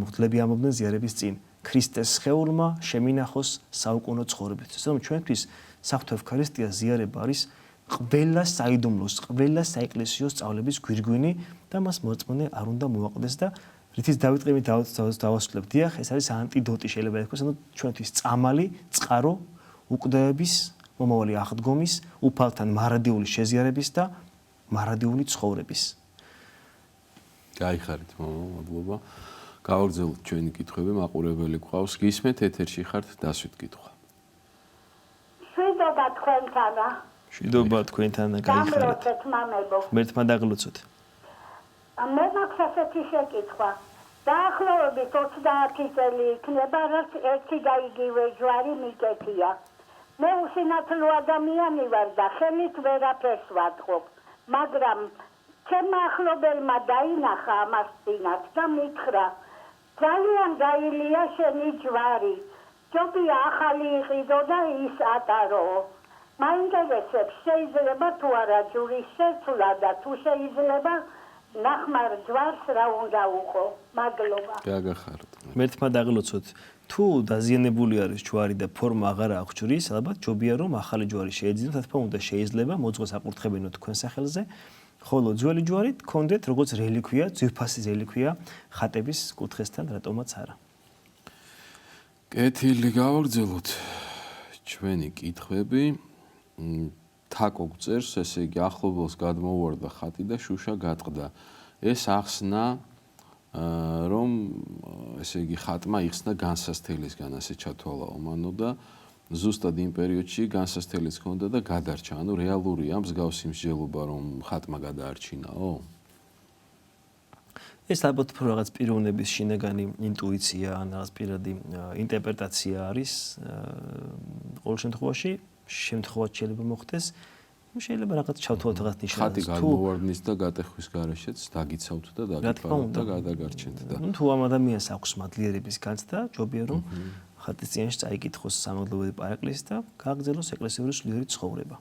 მღვდლები ამბობდნენ ზიარების წინ. ქრისტეს სხეულმა შემინახოს საუკუნო ცხოვრებით. ესე რომ ჩვენთვის საღვთო ევქარისტია ზიარება არის ყველა საიდუმლოს, ყველა საეკლესიო სწავლების გვირგვინი და მას მოწმენე არ უნდა მოაყდეს და რითიც დავიწყებით დავასრულებთ. დიახ, ეს არის ანტიდოტი შეიძლება ითქვას, ანუ ჩვენთვის წამალი, წყარო უკვდავების, მომავალი აღდგომის, უფალთან მარადიული შეზიარების და მარადიული ცხოვრების. გაიხარით, მადლობა. გავაგრძელოთ ჩვენი კითხვები, მაყურებელი გვყავს. გისმენთ, ეთერში ხართ, დასვით კითხვა. შვიდობა თქვენთანა. შვიდობა თქვენთანა, გაიხარით. გამროცეთ მამებო. ღმერთმა დაგლოცოთ. მე მაქვს ასეთი შეკითხვა. დაახლოებით 30 წელი იქნება, რაც ერთი და იგივე ჯვარი მიკეთია. მე უსინათლო ადამიანი ვარ და ხელით ვერაფერს ვატყობ, მაგრამ ჩემმა ახლობელმა დაინახა ამას წინათ და მითხრა, ძალიან გაილია შენი ჯვარი, ჯობია ახალი იყიდო და ის ატარო. მაინტერესებს, შეიძლება თუ არა ჯვრის შეცვლა და თუ შეიძლება ნახმარ ჯვარს რა უნდა უყო. მადლობა. გაგახართ. ღმერთმა დაგლოცოთ. თუ დაზიანებული არის ჯვარი და ფორმა აღარ აქვს ჯვრის, ალბათ ჯობია რომ ახალი ჯვარი შეეძინოთ, რა თქმა უნდა შეიძლება მოძღვას აკურთხებინოთ თქვენ სახელზე, ხოლო ძველი ჯვარი გქონდეთ როგორც რელიკვია, ძვირფასი რელიკვია ხატების კუთხესთან, რატომაც არა. კეთილი, გავაგრძელოთ ჩვენი კითხვები. თაკო გწერს, ესე იგი ახლობელს გადმოუვარდა ხატი და შუშა გატყდა. ეს ახსნა რომ ესე იგი ხატმა იხსნა განსასწელისგან, ასე ჩათვალაო მანო და ზუსტად იმ პერიოდში განსასწელიც ჰქონდა და გადარჩა. ანუ რეალურია მსგავსი მსჯელობა რომ ხატმა გადაარჩინაო? ეს ალბათ რაღაც პიროვნების შინაგანი ინტუიცია, ან რაღაც პირადი ინტერპრეტაცია არის. ყოველ შემთხვევაში შემთხვევაში შეიძლება მოხდეს, შეიძლება რაღაც ჩავთვალოთ რაღაც ნიშნავს. ხატი გადმოვარდნის და გატეხვის გარეშეც დაგიცავთ და დაგიფარავთ და გადაგარჩენთ და თუ ამ ადამიანს აქვს მადლიერების განცდა, ჯობია რომ ხატის წინაშე წაიკითხოს სამადლოებადი პარაკლისი და გააგრძელოს ეკლესიური სულიერი ცხოვრება.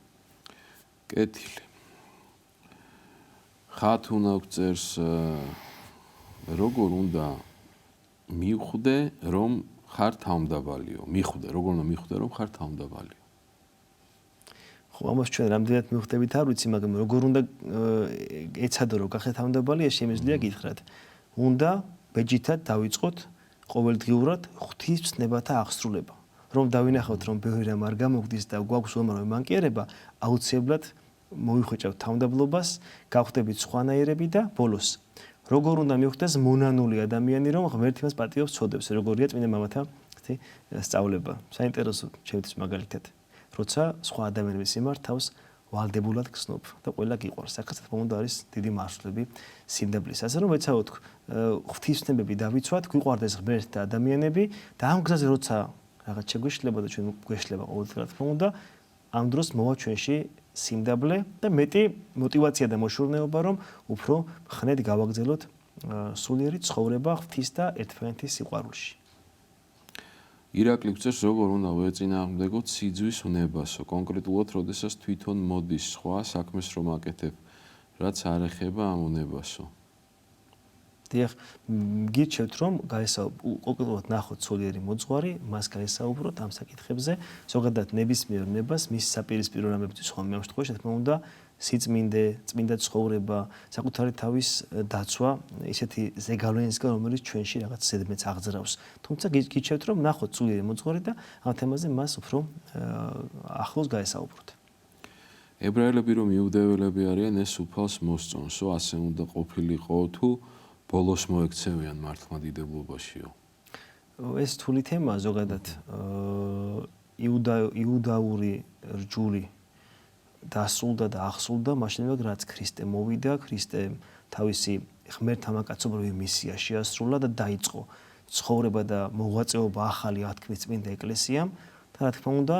კეთილი. ხათ უნდა გწერს როგორ უნდა მივხვდე რომ ხარ თავმდაბალიო. მივხვდე, როგორ უნდა მივხვდე რომ ხარ თავმდაბალიო. ხო, ამას ჩვენ რამდენად მივხვდებით არ ვიცი, მაგრამ როგორ უნდა ეცადო რომ გახდეთ თავმდაბალი, ეს შემიძლია გითხრათ. უნდა ბეჯითად დავიწყოთ ყოველდღიურად ღვთისმსნებათა აღსრულება. რომ დავინახავთ რომ ბევრი რამ არ გამოგდის და გვაქვს უამრავი მანკიერება, აუცილებლად მოვიხვეჭავთ თავმდაბლობას, გავხდებით სხვანაირები და ბოლოს როგორ უნდა მივხვდეს მონანული ადამიანი რომ ღმერთი მას პატიობს წოდებს, როგორია წმინდა მამათა სწავლება. საინტერესო ჩემთვის მაგალითად. როცა სხვა ადამიანების მიმართ თავს ვალდებულად გრძნობ და ყველა გიყვარს. აქაც თქმა უნდა არის დიდი მარშრუტები სიმდაბლის. ასე რომ ეცადოთ ღვთისმსნებები დავიცვათ, გვიყვარდეს ღმერთი და ადამიანები და ამ გზაზე როცა რაღაც შეგვეშლება და ჩვენ გვეშლება ყოველდღიურად თქმა უნდა, ამ დროს მოვა ჩვენში სიმდაბლე და მეტი мотиваცია და მოშურნეობა რომ უფრო ხნედ გავაგრძელოთ სულიერი ცხოვრება ღვთის და ერთმანეთის სიყვარულში. ირაკლი გწერს როგორ უნდა ვეწინააღმდეგოთ სიძვის უნებასო, კონკრეტულად როდესაც თვითონ მოდის სხვა საქმეს რომ აკეთებ, რაც არ ეხება ამ უნებასო. დიახ, გირჩევთ რომ კონკრეტულად ნახოთ სულიერი მოძღვარი, მას გაესაუბროთ ამ საკითხებზე, ზოგადად ნებისმიერ ნებას მის საპირისპირო რამებიც ხომ ამ შემთხვევაში თქმა უნდა სიწმინდე, წმინდა ცხოვრება, საკუთარი თავის დაცვა, ისეთი ზეგავლენისგან, რომელიც ჩვენში რაღაც ზედმეტს აღძრავს. თუმცა გირჩევთ რომ ნახოთ სულიერი მოძღვარი და ამ თემაზე მას უფრო ახლოს გაესაუბროთ. ებრაელები რომ იუდეველები არიან, ეს უფალს მოსწონსო, ასე უნდა ყოფილიყო თუ ბოლოს მოექცევიან მართლმადიდებლობაშიო? ეს თული თემაა ზოგადად. იუდაური რჯული დასრულდა და ახსულდა მაშინვე რაც ქრისტე მოვიდა, ქრისტე თავისი ღმერთთამაკაცობრივი მისია შეასრულა და დაიწყო ცხოვრება და მოღვაწეობა ახალი ათქმის წმინდა ეკლესიამ და რა თქმა უნდა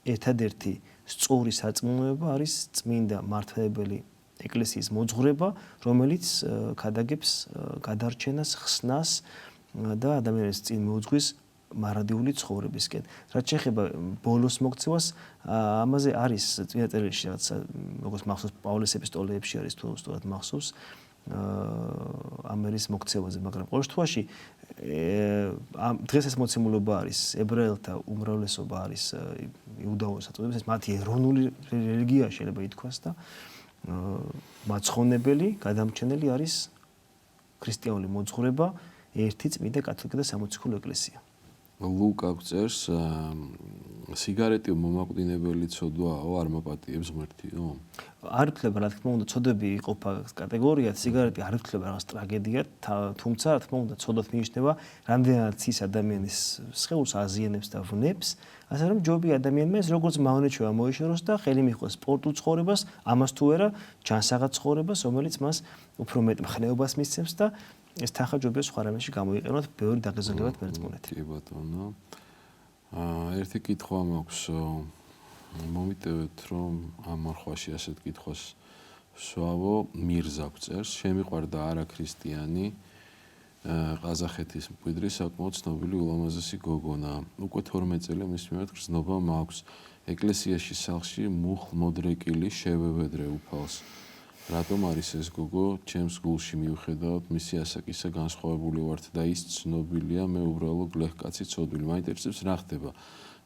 ერთადერთი სწორი სარწმუნოება არის წმინდა მართლებელი ეკლესიის მოძღვრება, რომელიც ქადაგებს გადარჩენას, ხსნას და ადამიანის წინ მოუძღვის მარადიული ცხოვრებისკენ. რაც შეეხება ბოლოს მოქცევას, ამაზე არის წმინდა წერილში რაღაცა, როგორც მახსოვს პავლეს ეპისტოლეებში არის თუ სწორად მახსოვს ამ ერის მოქცევაზე, მაგრამ ყოველ შემთხვევაში დღეს ეს მოცემულობა არის ებრაელთა უმრავლესობა არის იუდაური საწოდების, მათი ეროვნული რელიგია შეიძლება ითქვას და მაცხოვნებელი, გადამრჩენელი არის ქრისტიანული მოძღვრება, ერთი წმინდა კათოლიკე და სამოციქულო ეკლესია. ლუკა გწერს სიგარეტი მომაკვდინებელი ცოდვაო, არ მაპატიებს ღმერთიო? არ ვთვლება, რა თქმა უნდა, ცოდვები იყოფა კატეგორიად, სიგარეტი არ ვთვლება რაღაც ტრაგედიად, თუმცა რა თქმა უნდა, ცოდვად მიიჩნევა რამდენადაც ის ადამიანის სხეულს აზიანებს და ვნებს, ასე რომ ჯობია ადამიანმა ეს როგორც მავნეჩვევა მოიშოროს და ხელი მიჰყვეს სპორტულ ცხოვრებას, ამას თუ არა ჯანსაღად ცხოვრებას, რომელიც მას უფრო მეტ მხნეობას მისცემს და ეს თანხა ჯობია სხვა რამეში გამოიყენოთ ბევრი დაგეზრდილებად მერწმუნეთ. კი ბატონო. ერთი კითხვა მაქვს. მომიტევეთ რომ ამ არხვაში ასეთ კითხვას ვსვავო, მირზა გწერს, შემიყვარდა არაქრისტიანი ყაზახეთის მკვიდრი საკმაოდ ცნობილი ულამაზესი გოგონა. უკვე 12 წელი მის მიმართ გრძნობა მაქვს. ეკლესიაში სახლში მუხლმოდრეკილი შევევედრე უფალს. რატომ არის ეს გოგო? ჩემს გულში მიუხედავად მისი ასაკისა განსხვავებული ვართ და ის ცნობილია, მე უბრალოდ გლეხკაცი ცოდვილი. მაინტერესებს რა ხდება?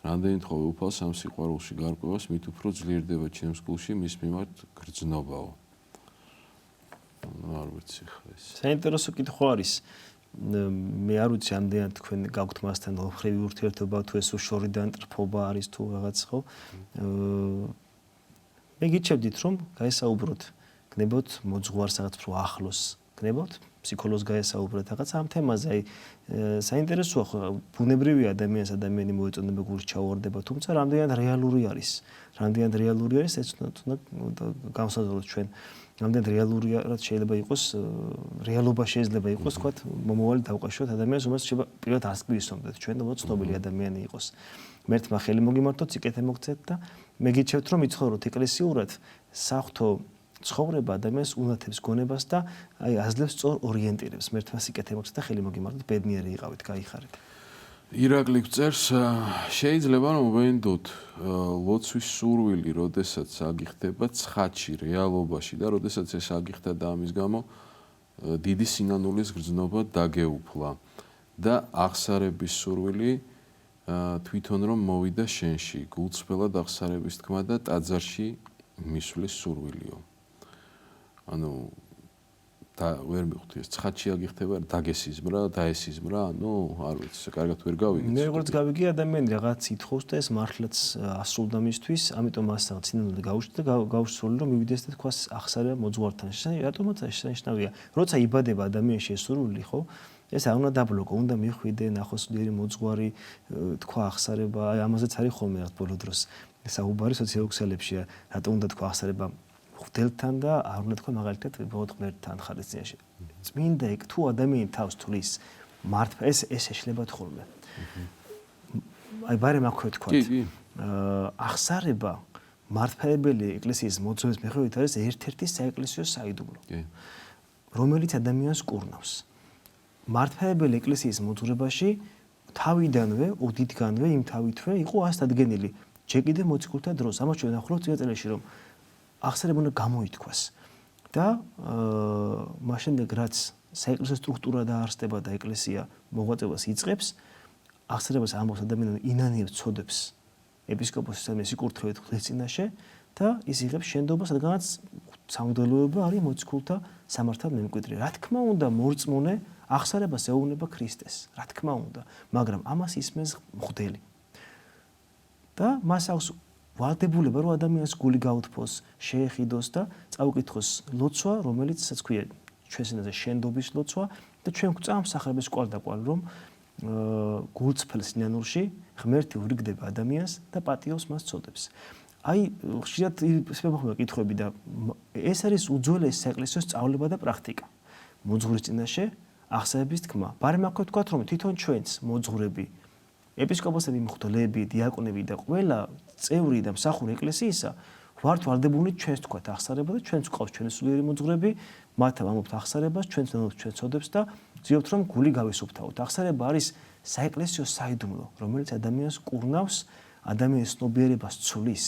რამდენი თხოვე უფალს ამ სიყვარულში გარკვევას, მით უფრო ძლიერდება ჩემს გულში მის მიმართ გრძნობაო. არ ვიცი ხა ეს. საინტერესო კითხვა არის. მე არ ვიცი ამდენად თქვენ გაქვთ მასთან ოხრევი ურთიერთობა, თუ ეს შორიდან ტრფობა არის თუ რაღაც ხო? მე გიჩვენდით რომ გაესაუბროთ გნებოთ მოძღვარს რაღაც უფრო ახლოს გნებოთ ფსიქოლოგს გაესაუბროთ რაღაც ამ თემაზე. აი საინტერესოა ხო ბუნებრივი ადამიანი მოეწონება გულში ჩაუვარდება, თუმცა რამდენად რეალური არის ეს უნდა გავსაზრდოთ ჩვენ. რამდენად რეალურად შეიძლება იყოს რეალობა შეიძლება იყოს თქვა მომავალი დავყაშოთ ადამიანს, რომელსაც შეიძლება პირველად არ გვისწოდეთ ჩვენ და ცნობილი ადამიანი იყოს. მერთმა ხელი მოგიმართოთ, სიკეთე მოგცეთ და მე გიჩვენთ რომ იცხოვროთ ეკლესიურად საღვთო ცხოვრება ადამიანს უნათებს გონებას და აი აძლევს სწორ ორიენტირებს. მერთმა სიკეთე მოგცეთ და ხელი მოგიმართოთ, ბედნიერი იყავით, გაიხარეთ. ირაკლი გწერს, შეიძლება რომ ვენდოთ ლოცვის სურვილი, როდესაც აგიხდება ცხადში, რეალობაში და როდესაც ეს აგიხდა და ამის გამო დიდი სინანულის გრძნობა დაგეუფლა და აღსარების სურვილი თვითონ რომ მოვიდა შენში, გულწრფელად აღსარების თქმა და ტაძარში მისვლის სურვილიო. ანუ და ვერ მივხვდი ეს ცხადში აგიხდება დაგესიზმრა, დაესიზმრა, ანუ არ ვიცი, კარგად ვერ გავიგე. მე როგორც გავიგე, ადამიანი რაღაც ითხოვს და ეს მართლაც ასრულდა მისთვის, ამიტომ მას რაღაც სინანული გაუშვდა და გავსრული რომ მივიდეს და თქვას აღსარება მოძღვართან. რატომაც შესანიშნავია, როცა იბადება ადამიანში ეს სურვილი, ხო? ეს არ უნდა დაბლოკო, უნდა მიხვიდე ნახოსლიერი მოძღვარი, თქვა აღსარება, აი ამაზეც არის ხოლმე რაღაც ბოლო დროს საუბარი სოციალურებში, რატომ უნდა თქვა აღსარება ღვთელთან და არ უნდა თქვა მაგალითად უბრალოდ ღმერთთან ხარისხიაში. წმინდა ეგ თუ ადამიანი თავს თulis მართლა ეს ეშლება ხოლმე. აი ბარემ აქვე თქვა. აღსარება მართლმადიდებელი ეკლესიის მოძღვრის მიხედვით არის ერთ-ერთი საეკლესიო საიდუმლო. რომელიც ადამიანს კურნავს. მართლმადიდებელი ეკლესიის მოძღვრებაში თავიდანვე, ოდითგანვე, იმ თავითვე იყო ასთადგენილი. ჯერ კიდევ მოციქულთა დროს, ამას ჩვენ ნახულობთ წინა წელებში რომ აღსარება უნდა გამოითქვას და მაშინდელ რაც საეკლესიო სტრუქტურა დაარსდება და ეკლესია მოღვაწეობას იწყებს, აღსარებას ამბობს ადამიანს ინანიებს ცოდებს ეპისკოპოსის და მესიკურთხევით ღვთის წინაშე და ის იღებს შენდობას, რადგანაც სამღვდელოება არის მოციქულთა სამართალ მემკვიდრე. რა თქმა უნდა, მორწმუნე აღსარებას ეუბნება ქრისტეს, რა თქმა უნდა, მაგრამ ამას ისმენს მღვდელი. და მას აქვს ვალდებულება, რომ ადამიანს გული გაუთფოს, შეეხიდოს და წაუკითხოს ლოცვა, რომელიც რაც ქვია, ჩვენს ენაზე შენდობის ლოცვა და ჩვენ გვწამსახრებს კვალდაკვალ რომ გულწრფელ სინანულში ღმერთი ურიგდება ადამიანს და პატიოს მას წოდებს. აი ხშირად ისმებოხება კითხვები და ეს არის უძველესი საეკლესიო სწავლება და პრაქტიკა. მოძღვრის წინაშე აღსაების თქმა. ბარემ აქ ვთქვათ რომ თვითონ ჩვენს მოძღვრები ეპისკოპოსები, მღვდლები, დიაკონები და ყველა წევრი და მსახური ეკლესიისა ვართ ვალდებულნი ჩვენს თქვათ აღსარება და ჩვენს ყავს ჩვენი სულიერი მოძღვრები, მათ ამობთ აღსარებას, ჩვენს ნომრებს ჩვენ წოდებს და ვძიებთ რომ გული გავისუფთავოთ. აღსარება არის საეკლესიო საიდუმლო, რომელიც ადამიანს კურნავს, ადამიანის ცნობიერებას ცვლის.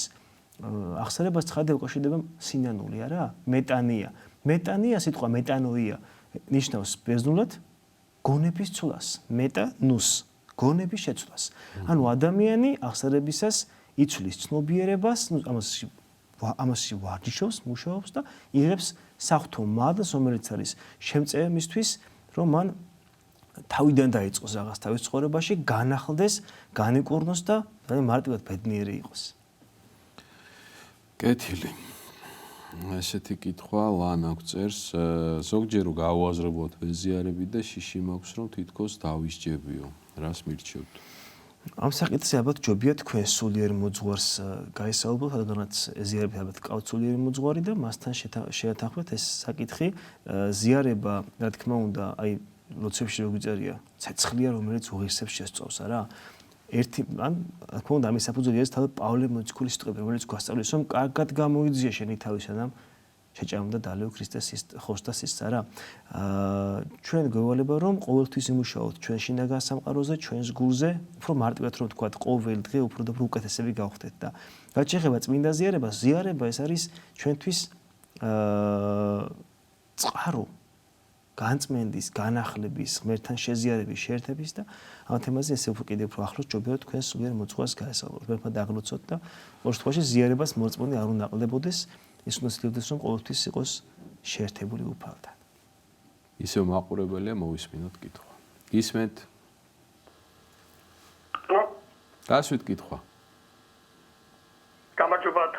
აღსარებას ცხადია უკავშირდება სინანული არა? მეტანია. მეტანია სიტყვა მეტანოია ნიშნავს ბერძნულად გონების ცვლას, მეტანუს, გონების შეცვლას. ანუ ადამიანი აღსარებისას იცვლის ცნობიერებას, ამასში ვარჯიშობს, მუშაობს და იღებს საღვთო მადლს, რომელიც არის შემწე მისთვის, რომ მან თავიდან დაიწყოს რაღაც თავის ცხოვრებაში, განახლდეს, განეკურნოს და მარტივად ბედნიერი იყოს. კეთილი. ესეთი კითხვა ლანა გწერს, ზოგჯერ გაუაზრებლად ვეზიარები და შიში მაქვს რომ თითქოს დავისჯებიო. რას მირჩევთ? ამ საკითხზე ალბათ ჯობია თქვენ სულიერ მოძღვარს გაესაუბროთ, რადგანაც ზიარები ალბათ ყავთ სულიერი მოძღვარი და მასთან შეათანხმდეთ ეს საკითხი. ზიარება, რა თქმა უნდა, აი ლოცვებში რო გვიწერია, ცეცხლია, რომელიც უღირსებს შესწავს, არა? ერთი ან რა თქმა უნდა ამის საფუძველი არის თავი პავლე მოციქულის სიტყვები, რომელიც გვასწავლის, რომ კარგად გამოიძია შენი თავი, სანამ შეჭამდა დალეო ქრისტეს ხოსტას ის არა. ჩვენ გვევალება რომ ყოველთვის იმუშაოთ ჩვენ შინაგან სამყაროზე, ჩვენს გულზე, უფრო მარტივად რომ ვთქვათ, ყოველ დღე უფრო და უფრო უკეთესები გავხდეთ და რაც შეეხება წმინდა ზიარებას, ზიარება ეს არის ჩვენთვის წყარო განწმენდის, განახლების, ღმერთთან შეზიარების, შეერთების და ამ თემაზე ესე უფრო კიდევ უფრო ახლოს ჯობია თქვენ სულიერ მოძღვარს გაესაუბროთ. მერფად აგლოცოთ და ორ შემთხვევაში ზიარებას მორწმუნე არ უნდა აყლებოდეს. ის უნდა ცდილდეს რომ ყოველთვის იყოს შეერთებული უფალთან. ისევ მაყურებელია მოვისმინოთ კითხვა. ისმენთ? გასვით კითხვა. გამარჯობათ.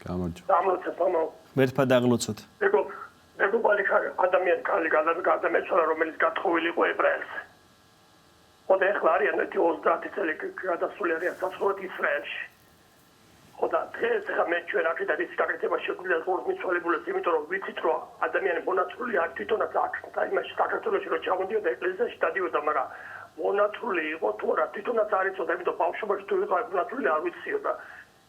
გამარჯობა. გამლოცოთ ამო. მერფად აგლოცოთ. ეგ ბალიქარ ადამიანი კალი გადამეცვალა რომელიც გათხოვილი იყო ებრაელს. ხოდა ეხლა არიან 30 წელი გადასული არიან საცხოვრებლად ისრაელში. ხოდა დღეს მე ჩვენ აქედან ის გაკეთება შეგვიძლია როგორც მიცვალებულებს, იმიტომ რომ ვიცით რომ ადამიანი მონათრული არ თვითონაც აქ და იმაში საქართველოში რომ ჩამოდიოდა ეკლესიაში დადიოდა, მაგრამ მონათრული იყო თუ არა თვითონაც არ იცოდა, იმიტომ ბავშვობაში თუ იყო მონათრული არ ვიციოდა.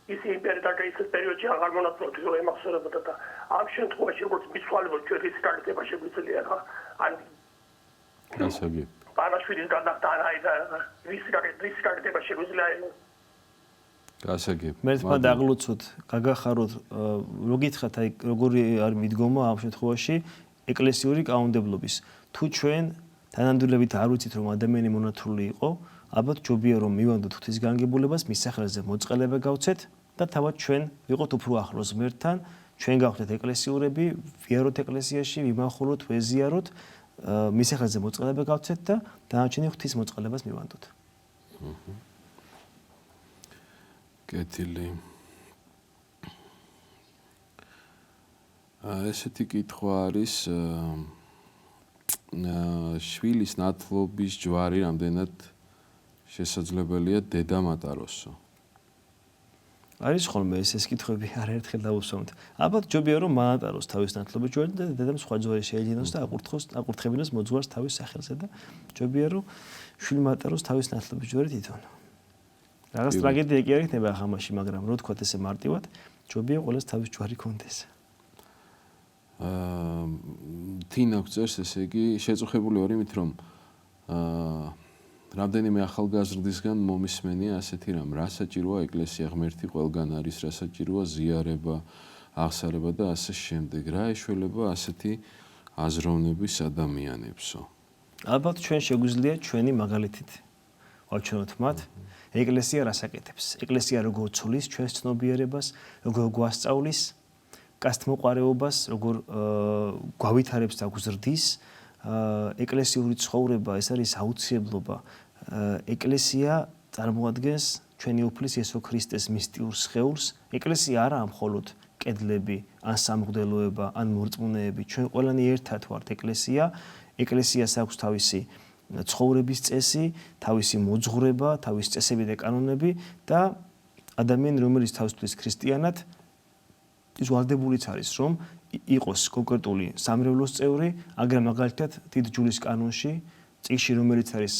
ის იმპერატორის პერიოდში აღარ მონათრული იყო ემახსოვრებოდა და ამ შემთხვევაში როგორც მიცვალებულს ჩვენ ის გაკეთება შეგვიძლია ხა ან გასაგები. პანაშვილის გადახტანა აი და ის გაკეთება შეგვიძლია გასაგები. მერფად აგლოცოთ, გაგახაროთ, რო გითხრათ აი როგორი არის მიდგომა ამ შემთხვევაში ეკლესიური კანონმდებლობის. თუ ჩვენ თანამდვილებით არ ვიცით რომ ადამიანი მონათრული იყო, ალბათ ჯობია რომ მივანდოთ ღვთისგანგებულებას, მის სახელზე მოწყალება გავცეთ და თავად ჩვენ ვიყოთ უფრო ახლოს ღმერთთან, ჩვენ გავხდეთ ეკლესიურები, ვიაროთ ეკლესიაში, ვიმახვილოთ, ვეზიაროთ, მის სახელზე მოწყალება გავცეთ და დანარჩენი ღვთის მოწყალებას მივანდოთ. კეთილი. ესეთი კითხვა არის შვილის ნათლობის ჯვარი რამდენად შესაძლებელია დედა მატაროსო? არის ხოლმე ეს კითხვები არაერთხელ დავუსვამთ. ალბათ ჯობია რომ მანატაროს თავის ნათლობის ჯვარი და დედამ სხვა ჯვარი შეეძინოს და აკურთხებინოს მოძღვარს თავის სახელზე და ჯობია რომ შვილი მატაროს თავის ნათლობის ჯვარი თვითონ. რაღაც ტრაგედია კი არ იქნება ახამაში, მაგრამ რო თქვათ ესე მარტივად, ჯობია ყველას თავის ჯვარი კონდეს. თინა გწერს ესე იგი შეწუხებული ვარ იმით რომ რამდენიმე ახალგაზრდისგან მომისმენია ასეთი რამ, რა საჭიროა ეკლესია ღმერთი ყველგან არის, რა საჭიროა ზიარება, აღსარება და ასე შემდეგ. რა ეშველება ასეთი აზროვნების ადამიანებსო? ალბათ ჩვენ შეგვიძლია ჩვენი მაგალითით ვაჩვენოთ მათ. ეკლესია რას აკეთებს? ეკლესია როგორ ცვლის ჩვენს ცნობიერებას, როგორ გვასწავლის კასტმოყარეობას, როგორ გვავითარებს და გვზრდის. ეკლესიური ცხოვრება ეს არის აუცილებლობა. ეკლესია წარმოადგენს ჩვენი უფლის იესო ქრისტეს მისტიურ სხეულს. ეკლესია არაა მხოლოდ კედლები, ან სამღვდელოება, ან მორწმუნეები, ჩვენ ყველანი ერთად ვართ ეკლესია. ეკლესიას აქვს თავისი ცხოვრების წესი, თავისი მოძღვრება, თავისი წესები და კანონები და ადამიანი, რომელიც თავისთვის ქრისტიანად ის ვალდებულიც არის, რომ იყოს კონკრეტული სამრევლოს წევრი, აგრე მაგალითად დიდ ჯულის კანონში, წიგნში, რომელიც არის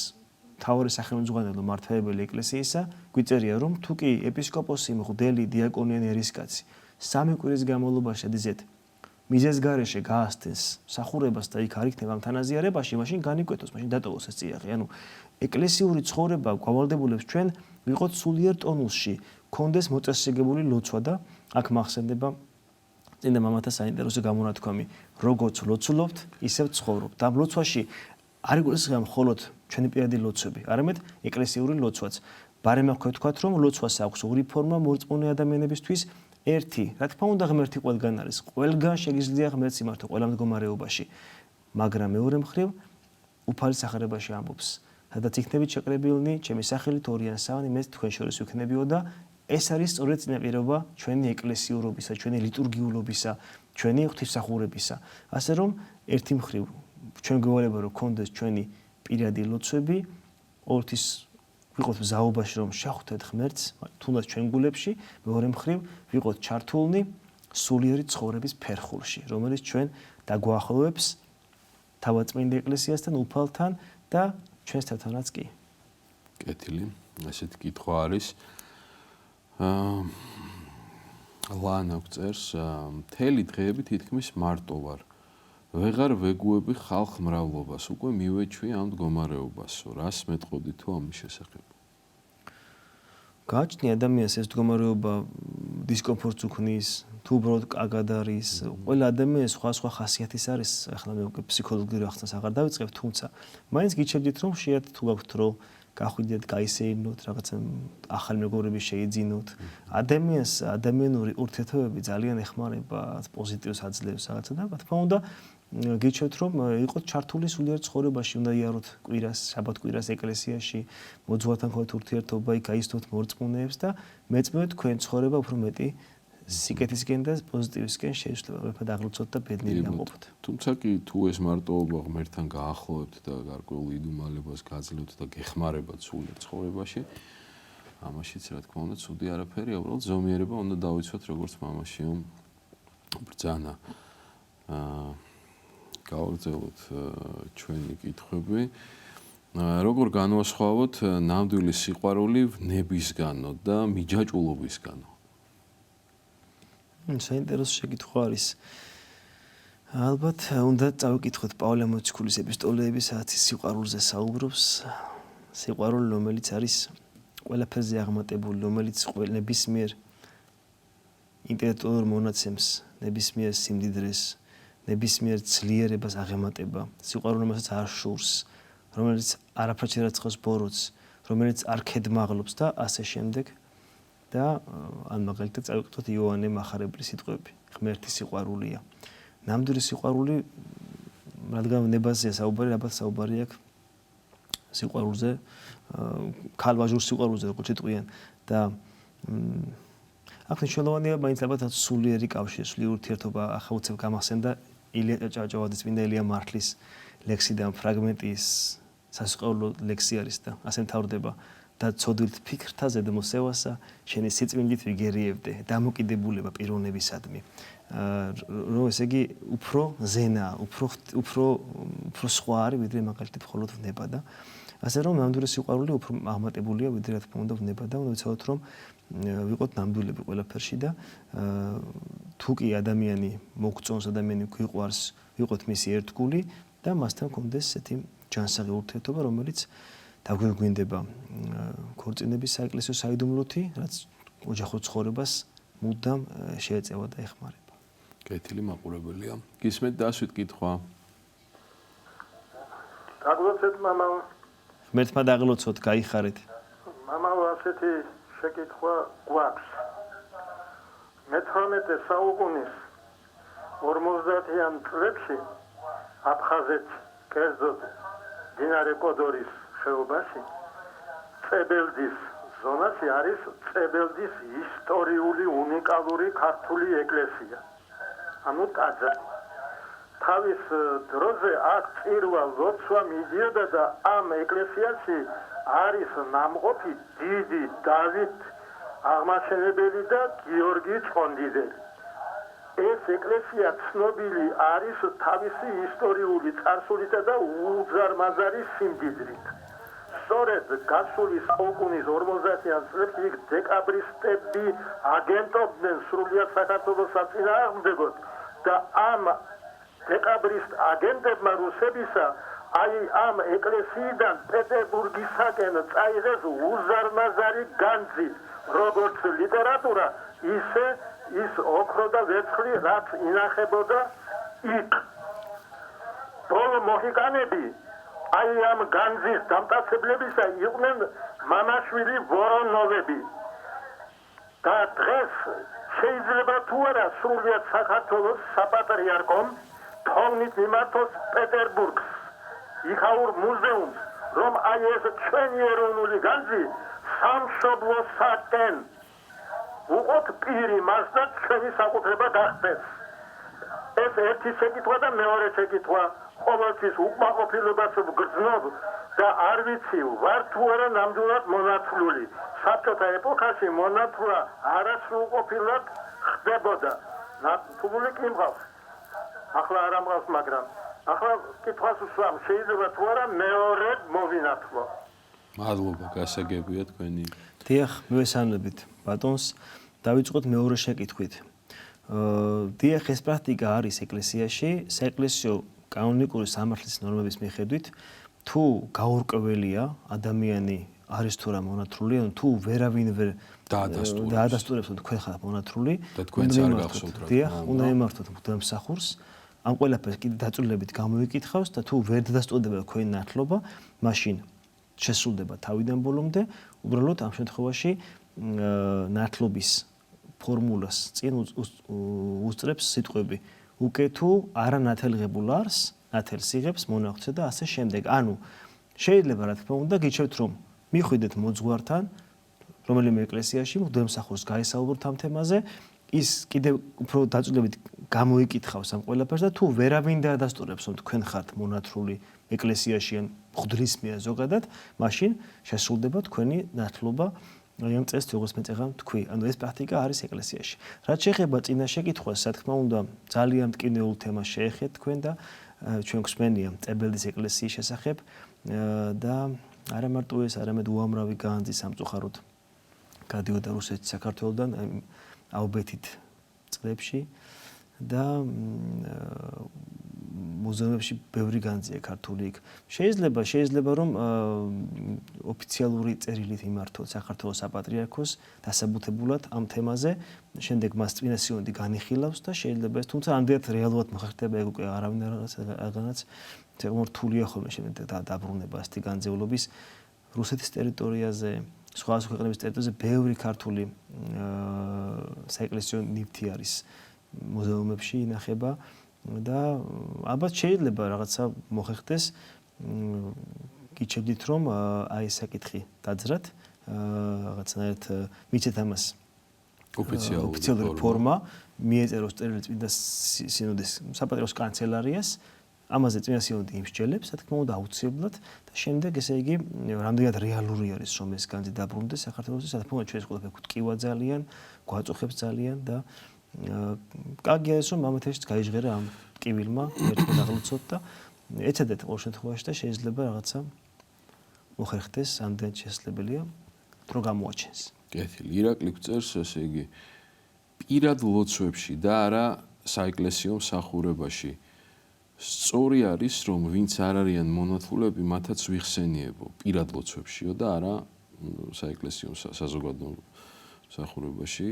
მთავარი სახელმძღვანელო მართლმადიდებელი ეკლესიისა, გვიწერია, რომ თუ კი ეპისკოპოსი, მღვდელი, დიაკონიანი ერისკაცი 3 კვირის განმავლობაში ედიზეთ მიზეს გარეშე გაასდენს მსახურებას და იქ არ იქნება ამ თანაზიარებაში, მაშინ განიკვეთოს, მაშინ დატოვოს ეს წიაღი. ანუ ეკლესიური ცხოვრება გვავალდებულებს ჩვენ ვიყოთ სულიერ ტონუსში, გქონდეს მოწესრიგებული ლოცვა და აქ მახსენდება წმინდა მამათა საინტერესო გამონათქვამი, როგორც ლოცულობთ, ისევ ცხოვრობთ. ამ ლოცვაში არ იგულისხმება მხოლოდ ჩვენი პირადი ლოცვები, არამედ ეკლესიური ლოცვაც. ბარემ აქვს ვთქვათ, რომ ლოცვას აქვს ორი ფორმა მორწმუნე ადამიანებისთვის. ერთი, რა თქმა უნდა, ღმერთი ყველგან არის. ყველგან შეგიძლია ღმერთს იმართო ყველა მდგომარეობაში. მაგრამ მეორე მხრივ უფალი სახარებაში ამბობს. სადაც იქნებით შეკრებილნი, ჩემი სახელით ორიან სავანი მეც თქვენ შორის ვიქნებიო და ეს არის სწორედ წინაპირობა ჩვენი ეკლესიურობისა, ჩვენი ლიტურგიულობისა, ჩვენი ღვთისმსახურებისა. ასე რომ ერთი მხრივ ჩვენ გვევალება რომ გქონდეს ჩვენი პირადი ლოცვები, ორთის ვიყოთ მზაობაში რომ შეხვდეთ ღმერთს, თუნდაც ჩვენ გულებში, მეორე მხრივ ვიყოთ ჩართულნი სულიერი ცხოვრების ფერხულში, რომელიც ჩვენ დაგვაახლოვებს თავადწმინდა ეკლესიასთან, უფალთან და ჩვენთანაც კი. კეთილი, ასეთი კითხვა არის. ლანა გწერს, მთელი დღეები თითქმის მარტო ვარ. ვეღარ ვეგუები ხალხ მრავლობას, უკვე მივეჩვი ამ მდგომარეობასო. რას მეტყოდი თუ ამის შესახებ? გააჩნია ადამიანს ეს მდგომარეობა დისკომფორტს უქმნის, თუ უბრალოდ კარგად არის. ყველა ადამიანს სხვა ხასიათის არის, ახლა მე უკვე ფსიქოლოგიური ახსნას აღარ დავიწყებ, თუმცა მაინც გიჩვენდით რომ შეათ თუ გაქვთ რომ გახვიდეთ, გაისეირნოთ, რაღაცა ახალი მეგობრები შეიძინოთ. ადამიანს ადამიანური ურთიერთობები ძალიან ეხმარება, პოზიტივს აძლევს რაღაცა და რა თქმა უნდა გიჩვენთ რომ იყოთ ჩართული სულიერ ცხოვრებაში, უნდა იაროთ კვირას, შაბათ-კვირას ეკლესიაში, მოძღვართან გქონდეთ ურთიერთობა, იქ გაისდოთ მორწმუნეებს და მეწმენთ თქვენ ცხოვრება უფრო მეტი სიკეთისკენ და პოზიტივისკენ შეიცვლება, ვერაფერ აღლოცოთ და ბედნიერი ამყოფოთ. თუმცა კი თუ ეს მარტოობა ღმერთთან გაახლოვებთ და გარკვეულ იდუმალებას გაძლევთ და გეხმარებათ სულიერ ცხოვრებაში, ამაშიც რა თქმა უნდა ცუდი არაფერია, უბრალოდ ზომიერება უნდა დავიცვათ როგორც მამაშიო ბრძანა. გავაგრძელოთ ჩვენი კითხვები. როგორ განვასხვავოთ ნამდვილი სიყვარული ვნებისგანო და მიჯაჭვულობისგანო? საინტერესო შეკითხვა არის. ალბათ უნდა წავიკითხოთ პავლე მოციქულის ეპისტოლეები, სადაც სიყვარულზე საუბრობს. სიყვარული, რომელიც არის ყველაფერზე აღმატებული, რომელიც ნებისმიერ ინტელექტუალურ მონაცემს, ნებისმიერ სიმდიდრეს, ნებისმიერ ძლიერებას აღემატება. სიყვარული, რომელსაც არ შურს, რომელიც არაფრად არ ცხოს ბოროტს, რომელიც არ ქედმაღლობს და ასე შემდეგ. და ან მაგალითად წავიკითხოთ იოანე მახარებლის სიტყვები. ღმერთი სიყვარულია. ნამდვილი სიყვარული, რადგან ნებაზეა საუბარი, ალბათ საუბარი აქვს სიყვარულზე, ქალ-ვაჟურ სიყვარულზე, როგორც იტყვიან და აქ მნიშვნელოვანია მაინც ალბათ სულიერი კავშირი, სულიერი ურთიერთობა. ახლა უცებ გამახსენდა ილია ჭავჭავაძის წმინდა ელია მართლის ლექსიდან ფრაგმენტი, სასიყვარულო ლექსი არის და ასე მთავრდება. და ცოდვილთ ფიქრთა ზედმოსევასა, შენი სიწმინდით ვიგერიებდე, დამოკიდებულება პიროვნებისადმი. რომ ესე იგი უფრო ზენა, უფრო სხვა არის, ვიდრე მაგალითად მხოლოდ ვნება და ასე რომ ნამდვილი სიყვარული უფრო აღმატებულია, ვიდრე რა თქმა უნდა ვნება და უნდა ვიცოდოთ რომ ვიყოთ ნამდვილები ყველაფერში და თუ კი ადამიანი მოგწონს, ადამიანი გვიყვარს, ვიყოთ მისი ერთგული და მასთან გქონდეს ესეთი ჯანსაღი ურთიერთობა, რომელიც დაგვეგვინდება ქორწინების საეკლესიო საიდუმლოთი, რაც ოჯახურ ცხოვრებას მუდამ შეეწევა და ეხმარება. კეთილი მაყურებელია. გისმენთ დასვით კითხვა. დაგლოცეთ მამა. ღმერთმა დაგლოცოთ, გაიხარეთ. მამა, ასეთი შეკითხვა გვაქვს. მე-18 საუკუნის 50-იან წლებში აფხაზეთ კერძოდ მდინარე კოდორის ხეობაში წებელდის ზონაში არის წებელდის ისტორიული უნიკალური ქართული ეკლესია. ანუ ტაძარი. თავის დროზე აქ პირველ ლოცვა მიდიოდა და ამ ეკლესიაში არის ნამყოფი დიდი დავით აღმაშენებელი და გიორგი ჭყონდიდელი. ეს ეკლესია ცნობილი არის თავისი ისტორიული წარსულითა და უზარმაზარი სიმდიდრით. სწორედ გასული საუკუნის 50-იან წლებში იქ დეკაბრისტები აგენტობდნენ სრულიად საქართველოს საწინააღმდეგოდ და ამ დეკაბრისტ აგენტებმა რუსებისა აი ამ ეკლესიიდან პეტერბურგისაკენ წაიღეს უზარმაზარი განძი, როგორც ლიტერატურა, ისე ის ოქრო და ვერცხლი, რაც ინახებოდა იქ. ბოლო მოჰიკანები აი ამ განძის დამტაცებლებისა იყვნენ მამაშვილი ვორონოვები. და დღეს შეიძლება თუ არა სრულიად საქართველოს საპატრიარქომ თოვნით მიმართოს პეტერბურგს, იქაურ მუზეუმს, რომ აი ეს ჩვენი ეროვნული განძი სამშობლოსაკენ უყოთ პირი მას და ჩვენი საკუთრება გახდეს. ეს ერთი შეკითხვა და მეორე შეკითხვა. ყოველთვის უკმაყოფილებას ვგრძნობ და არ ვიცი ვარ თუ არა ნამდვილად მონათლული. საბჭოთა ეპოქაში მონათლა არასრულყოფილად ხდებოდა. ნათლული კი მყავს. ახლა არ ამყავს, მაგრამ ახლა კითხვას უსვამ, შეიძლება თუ არა მეორე მოვინათლო. მადლობა, გასაგებია თქვენი. დიახ, მივესალმებით ბატონს. დავიწყოთ მეორე შეკითხვით. დიახ, ეს პრაქტიკა არის ეკლესიაში, საეკლესიო კანონიკური სამართლის ნორმების მიხედვით, თუ გაურკვეველია ადამიანი არის თუ რა მონათლული, ანუ თუ ვერავინ ვერ დაადასტურებს, რომ თქვენ ხართ მონათლული, და თქვენც არ გახსოვთ რა. დიახ, უნდა იმართოთ მღვდელმსახურს, ამ ყველაფერს კიდე დაწვრილებით გამოიკითხავს და თუ ვერ დადასტურდება თქვენი ნათლობა, მაშინ შესრულდება თავიდან ბოლომდე, უბრალოდ ამ შემთხვევაში ნათლობის ფორმულას წინ უსწრებს სიტყვები უკვე თუ არა ნათელღებულ არს, ნათელს იღებს მონაღვწე და ასე შემდეგ. ანუ შეიძლება რა თქმა უნდა გიჩვენთ რომ მიხვიდეთ მოძღვართან რომელიმე ეკლესიაში მღვდელმსახურს გაესაუბროთ ამ თემაზე, ის კიდევ უფრო დაწვრილებით გამოიკითხავს ამ ყველაფერს და თუ ვერავინ დაადასტურებს რომ თქვენ ხართ მონათლული ეკლესიაში ან მღვდლისმია ზოგადად, მაშინ შესრულდება თქვენი ნათლობა ამ წესს როგორც მე წეგან თქვი. ანუ ეს პრაქტიკა არის ეკლესიაში. რაც შეეხება წინა შეკითხვას, რა თქმა უნდა, ძალიან მტკივნეულ თემას შეეხეთ თქვენ და ჩვენ გვსმენია წებელდის ეკლესიის შესახებ და არა მარტო ეს, არამედ უამრავი განძი სამწუხაროდ გადიოდა რუსეთში საქართველოსდან აუბეთით წლებში და მუზეუმებში ბევრი განძია ქართული იქ. შეიძლება რომ ოფიციალური წერილით იმართოთ საქართველოს საპატრიარქოს დასაბუთებულად ამ თემაზე, შემდეგ მას წინა სიონდი განიხილავს და შეიძლება ეს, თუმცა ამდენად რეალურად მოხერხდება ეგ უკვე არავინ აღანაც საკმაოდ რთულია ხოლმე შემდეგ დაბრუნება ასეთი განძეულობის რუსეთის ტერიტორიაზე, სხვა ქვეყნების ტერიტორიაზე ბევრი ქართული საეკლესიო ნივთი არის მუზეუმებში ინახება და ალბათ შეიძლება რაღაცა მოხერხდეს. გიჩვენდით რომ აი ეს საკითხი დაძრათ, რაღაცნაირად მიცეთ ამას ოფიციალური ფორმა, მიეწეროს წერილი წმინდა სინოდის საპატრიარქოს კანცელარიას, ამაზე წმინდა სინოდი იმსჯელებს, რა თქმა უნდა აუცილებლად და შემდეგ ესე იგი რამდენად რეალური არის რომ ეს განძი დაბრუნდეს საქართველოში, რა თქმა უნდა ჩვენ ეს ყველაფერი გვტკივა ძალიან, გვაწუხებს ძალიან და კარგია ეს რომ ამათაშიც გაიჟღერა ამ ტკივილმა ერთად აღლოცოთ და ეცადეთ ყოველ შემთხვევაში და შეიძლება რაღაცა მოხერხდეს, ამდენად შესაძლებელია დრო გამოაჩენს. კეთილი, ირაკლი გვწერს, ესე იგი პირად ლოცვებში და არა საეკლესიო მსახურებაში სწორი არის რომ ვინც არ არიან მონათლულები მათაც ვიხსენიებო პირად ლოცვებშიო და არა საეკლესიო საზოგადო მსახურებაში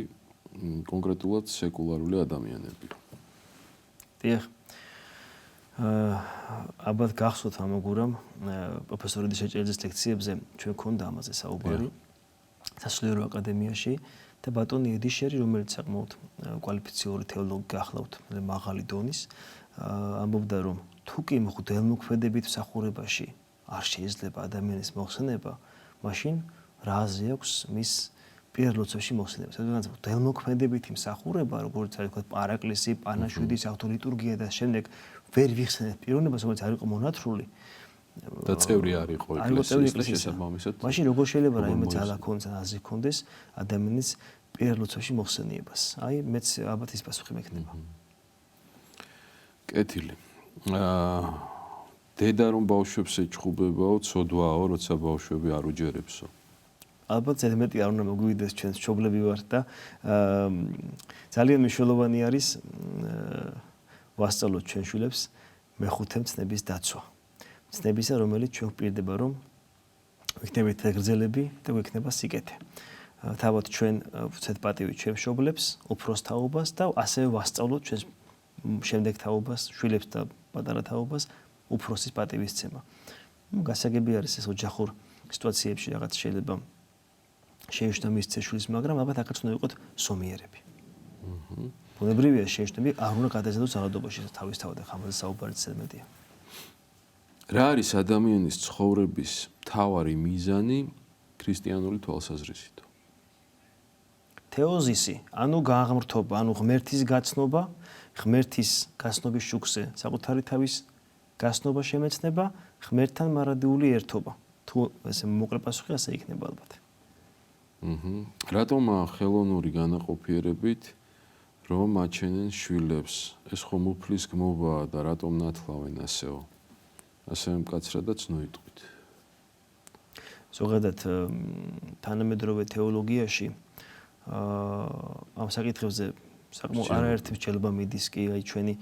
კონკრეტულად სეკულარული ადამიანები. დიახ. ალბათ გახსოვთ ამაგურამ პროფესორი დიშეჭელიძის ლექციებზე ჩვენ გქონდა ამაზე საუბარი სასულიერო აკადემიაში და ბატონი ედიშერი, რომელიც საკმაოდ კვალიფიციური თეოლოგი გახლავთ, მაღალი დონის, ამბობდა რომ თუ კი მღვდელმოქმედებით მსახურებაში არ შეიძლება ადამიანის მოხსენება, მაშინ რაზე აქვს მის პირველ ლოცვებში მოხსენებას. რადგან ველმოქმედებითი მსახურება, როგორც არის თქვა პარაკლისი, პანაშვიდის ავტორიტურგია და შემდეგ ვერ ვიხსენებ პიროვნებას, რომელიც არ იყო მონათრული. და წევრი არ იყო ეკლესიის შესაბამისად. მაშინ როგორ შეიძლება რაიმე ძალა ქონდეს, აზრი ქონდეს ადამიანის პირველ ლოცვებში მოხსენიებას? აი, მეც ალბათ ის პასუხი მექნება. კეთილი. დედა რომ ბავშვებს ეჩხუბებაო, ცოდვაო, როცა ბავშვები არ უჯერებსო. ალბათ ზედმეტი არ უნდა მოგვივიდეს ჩვენს მშობლები ვართ და ძალიან მნიშვნელოვანი არის ვასწავლოთ ჩვენ შვილებს მეხუთე მცნების დაცვა. მცნებისა, რომელიც ჩვენ გვპირდება, რომ ვიქნებით გრძელები და გვექნება სიკეთე. თავად ჩვენ ვცეთ პატივი ჩვენ მშობლებს, უფროს თაობას და ასევე ვასწავლოთ ჩვენს შემდეგ თაობას, შვილებს და პატარა თაობას უფროსის პატივისცემა. გასაგები არის ეს ოჯახურ სიტუაციებში რაღაც შეიძლება შეეშნა მის ცეშვილის, მაგრამ ალბათ აქაც უნდა იყოთ სომიერები. ბუნებრივია შეეშნები არ უნდა გადაზიდოს ძალადობაში თავისთავად ხამაზე საუბარიც ზედმეტია. რა არის ადამიანის ცხოვრების მთავარი მიზანი ქრისტიანული თვალსაზრისით? თეოზისი, ანუ გააღმრთობა, ანუ ღმერთის გაცნობა, ღმერთის გაცნობის შუქზე საკუთარი თავის გაცნობა შემეცნება, ღმერთთან მარადიული ერთობა. თუ ესე მოკლე პასუხი ასე იქნება ალბათ. რატომ ხელოვნური განაყოფიერებით რომ აჩენენ შვილებს? ეს ხომ უფლის გმობაა და რატომ ნათლავენ ასეო? ასევე მკაცრად და ცნოიტყვით. ზოგადად თანამედროვე თეოლოგიაში ამ საკითხებზე საკმაოდ არაერთი მსჯელობა მიდის კი აი ჩვენი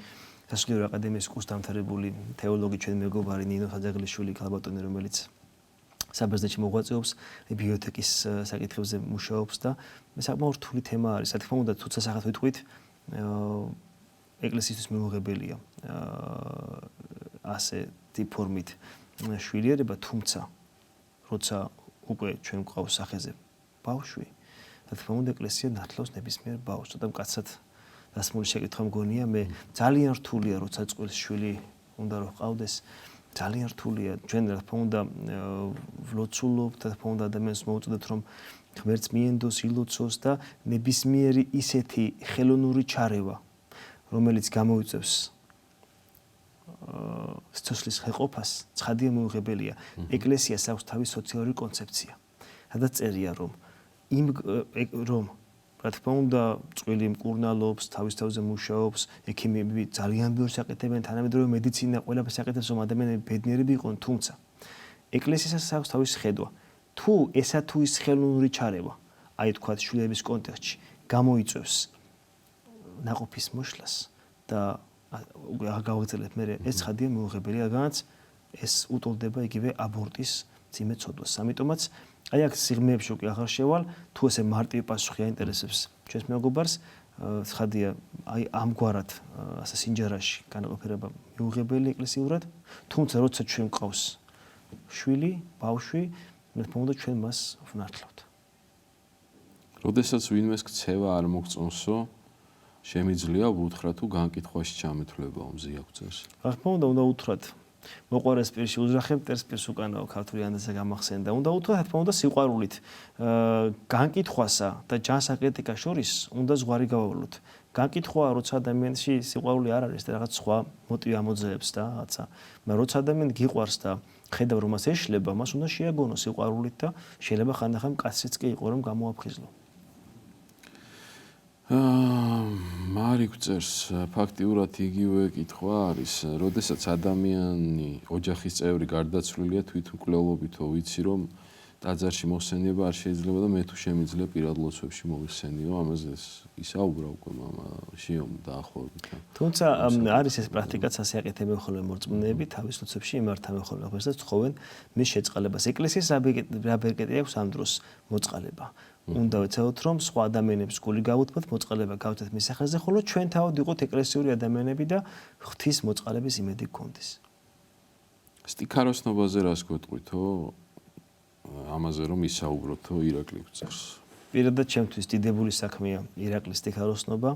სასულიერო აკადემიის კურსდამთავრებული თეოლოგი ჩვენი მეგობარი ნინო საძაღლიშვილი ქალბატონი, რომელიც საბერძნეთში მოღვაწეობს, ბიბლიოთეკის საკითხებზე მუშაობს და საკმაოდ რთული თემა არის. რა თქმა უნდა, თუცა სახათ ვიტყვით, ეკლესიისთვის მიუღებელია ასეთი ფორმით შვილიერება, თუმცა როცა უკვე ჩვენ გვყავს სახეზე ბავშვი, რა თქმა უნდა, ეკლესია ნათლავს ნებისმიერ ბავშვს. და მკაცრად დასმული შეკითხვა მგონია, მე ძალიან რთულია, როცა წყვილს შვილი უნდა რომ ყავდეს, ძალიან რთულია. ჩვენ რა თქმა უნდა ვლოცულობთ, რა თქმა უნდა ადამიანს მოუწოდეთ რომ ღმერთს მიენდოს, ილოცოს და ნებისმიერი ისეთი ხელოვნური ჩარევა, რომელიც გამოიწევს სიცოცხლის ხელყოფას, ცხადია მიუღებელია. ეკლესიას აქვს თავის სოციალური კონცეფცია. სადაც წერია რომ რა თქმა უნდა წყვილი მკურნალობს, თავის თავზე მუშაობს, ექიმები ძალიან ბევრს აკეთებენ, თანამედროვე მედიცინა ყველაფერს აკეთებს, რომ ადამიანები ბედნიერები იყვნენ, თუმცა ეკლესიას აქვს თავის ხედვა. თუ ესა თუ ის ხელოვნური ჩარევა, აი თქვა შვილების კონტექსტში, გამოიწევს ნაყოფის მოშლას და უკვე გავაგრძელებ მე ეს ცხადია მიუღებელია, რადგანაც ეს უტოლდება იგივე აბორტის მძიმე ცოდვას. ამიტომაც აი აქ სიღრმეებში უკვე აღარ შევალ, თუ ესე მარტივი პასუხი აინტერესებს ჩვენს მეგობარს, ცხადია აი ამგვარად ასე სინჯარაში განაყოფიერება მიუღებელი ეკლესიურად, თუმცა როცა ჩვენ გვყავს შვილი, ბავშვი, რა თქმა უნდა ჩვენ მას ვნართლავთ. როდესაც ვინმეს ქცევა არ მოგწონსო, შემიძლია უთხრა თუ განკითხვაში ჩამეთვლება მზია გწევს. რა თქმა უნდა უთხრათ. მოყვარეს პირში უძრახებ, მტერს პირს უკანაო, ქართული ანდეზე გამახსენდა. უნდა უთხრათ, რა თქმა უნდა სიყვარულით. განკითხვასა და ჯანსაკრიტიკას შორის უნდა ზღვარი გავავლოთ. განკითხვა, როცა ადამიანში სიყვარული არ არის და რაღაც სხვა მოტივი ამოძეებს და რაღაცა. მაგრამ როცა ადამიანი გიყვარს და ხედავ რომ მას ეშლება, მას უნდა შეაგონოს სიყვარულით და შეიძლება ხანდახან კაციც კი იყო რომ გამოაფხიზლო. მარი გვწერს, ფაქტიურად იგივე კითხვა არის, როდესაც ადამიანი ოჯახის წევრი გარდაცვლილია თვითმკვლელობითო, ვიცი რომ ტაძარში მოხსენება არ შეიძლება და მე თუ შემიძლია პირად ლოცვებში მოვიხსენიო, ამაზე ისაუბრა უკვე მამა შიომ დაახლოებით. თუმცა არის ეს პრაქტიკაც ასე აკეთებენ ხოლმე მორწმუნეები, თავის ლოცვებში იმართავენ ხოლმე ღმერთს და თხოვენ მის შეწყალებას. ეკლესიას რა ბერკეტი აქვს ამ დროს მოწყალება. უნდა ვეცადოთ რომ სხვა ადამიანებს გული გავუთმოთ, მოწყალება გავთეთ მის სახელზე, ხოლო ჩვენ თავად ვიყოთ ეკლესიური ადამიანები და ღვთის მოწყალების იმედი გქონდეს. სტიქაროსნობაზე რას გვეტყვითო? ამაზე რომ ისაუბროთო ირაკლი გვწერს. პირადად ჩემთვის დიდებული საქმეა ირაკლის სტიქაროსნობა.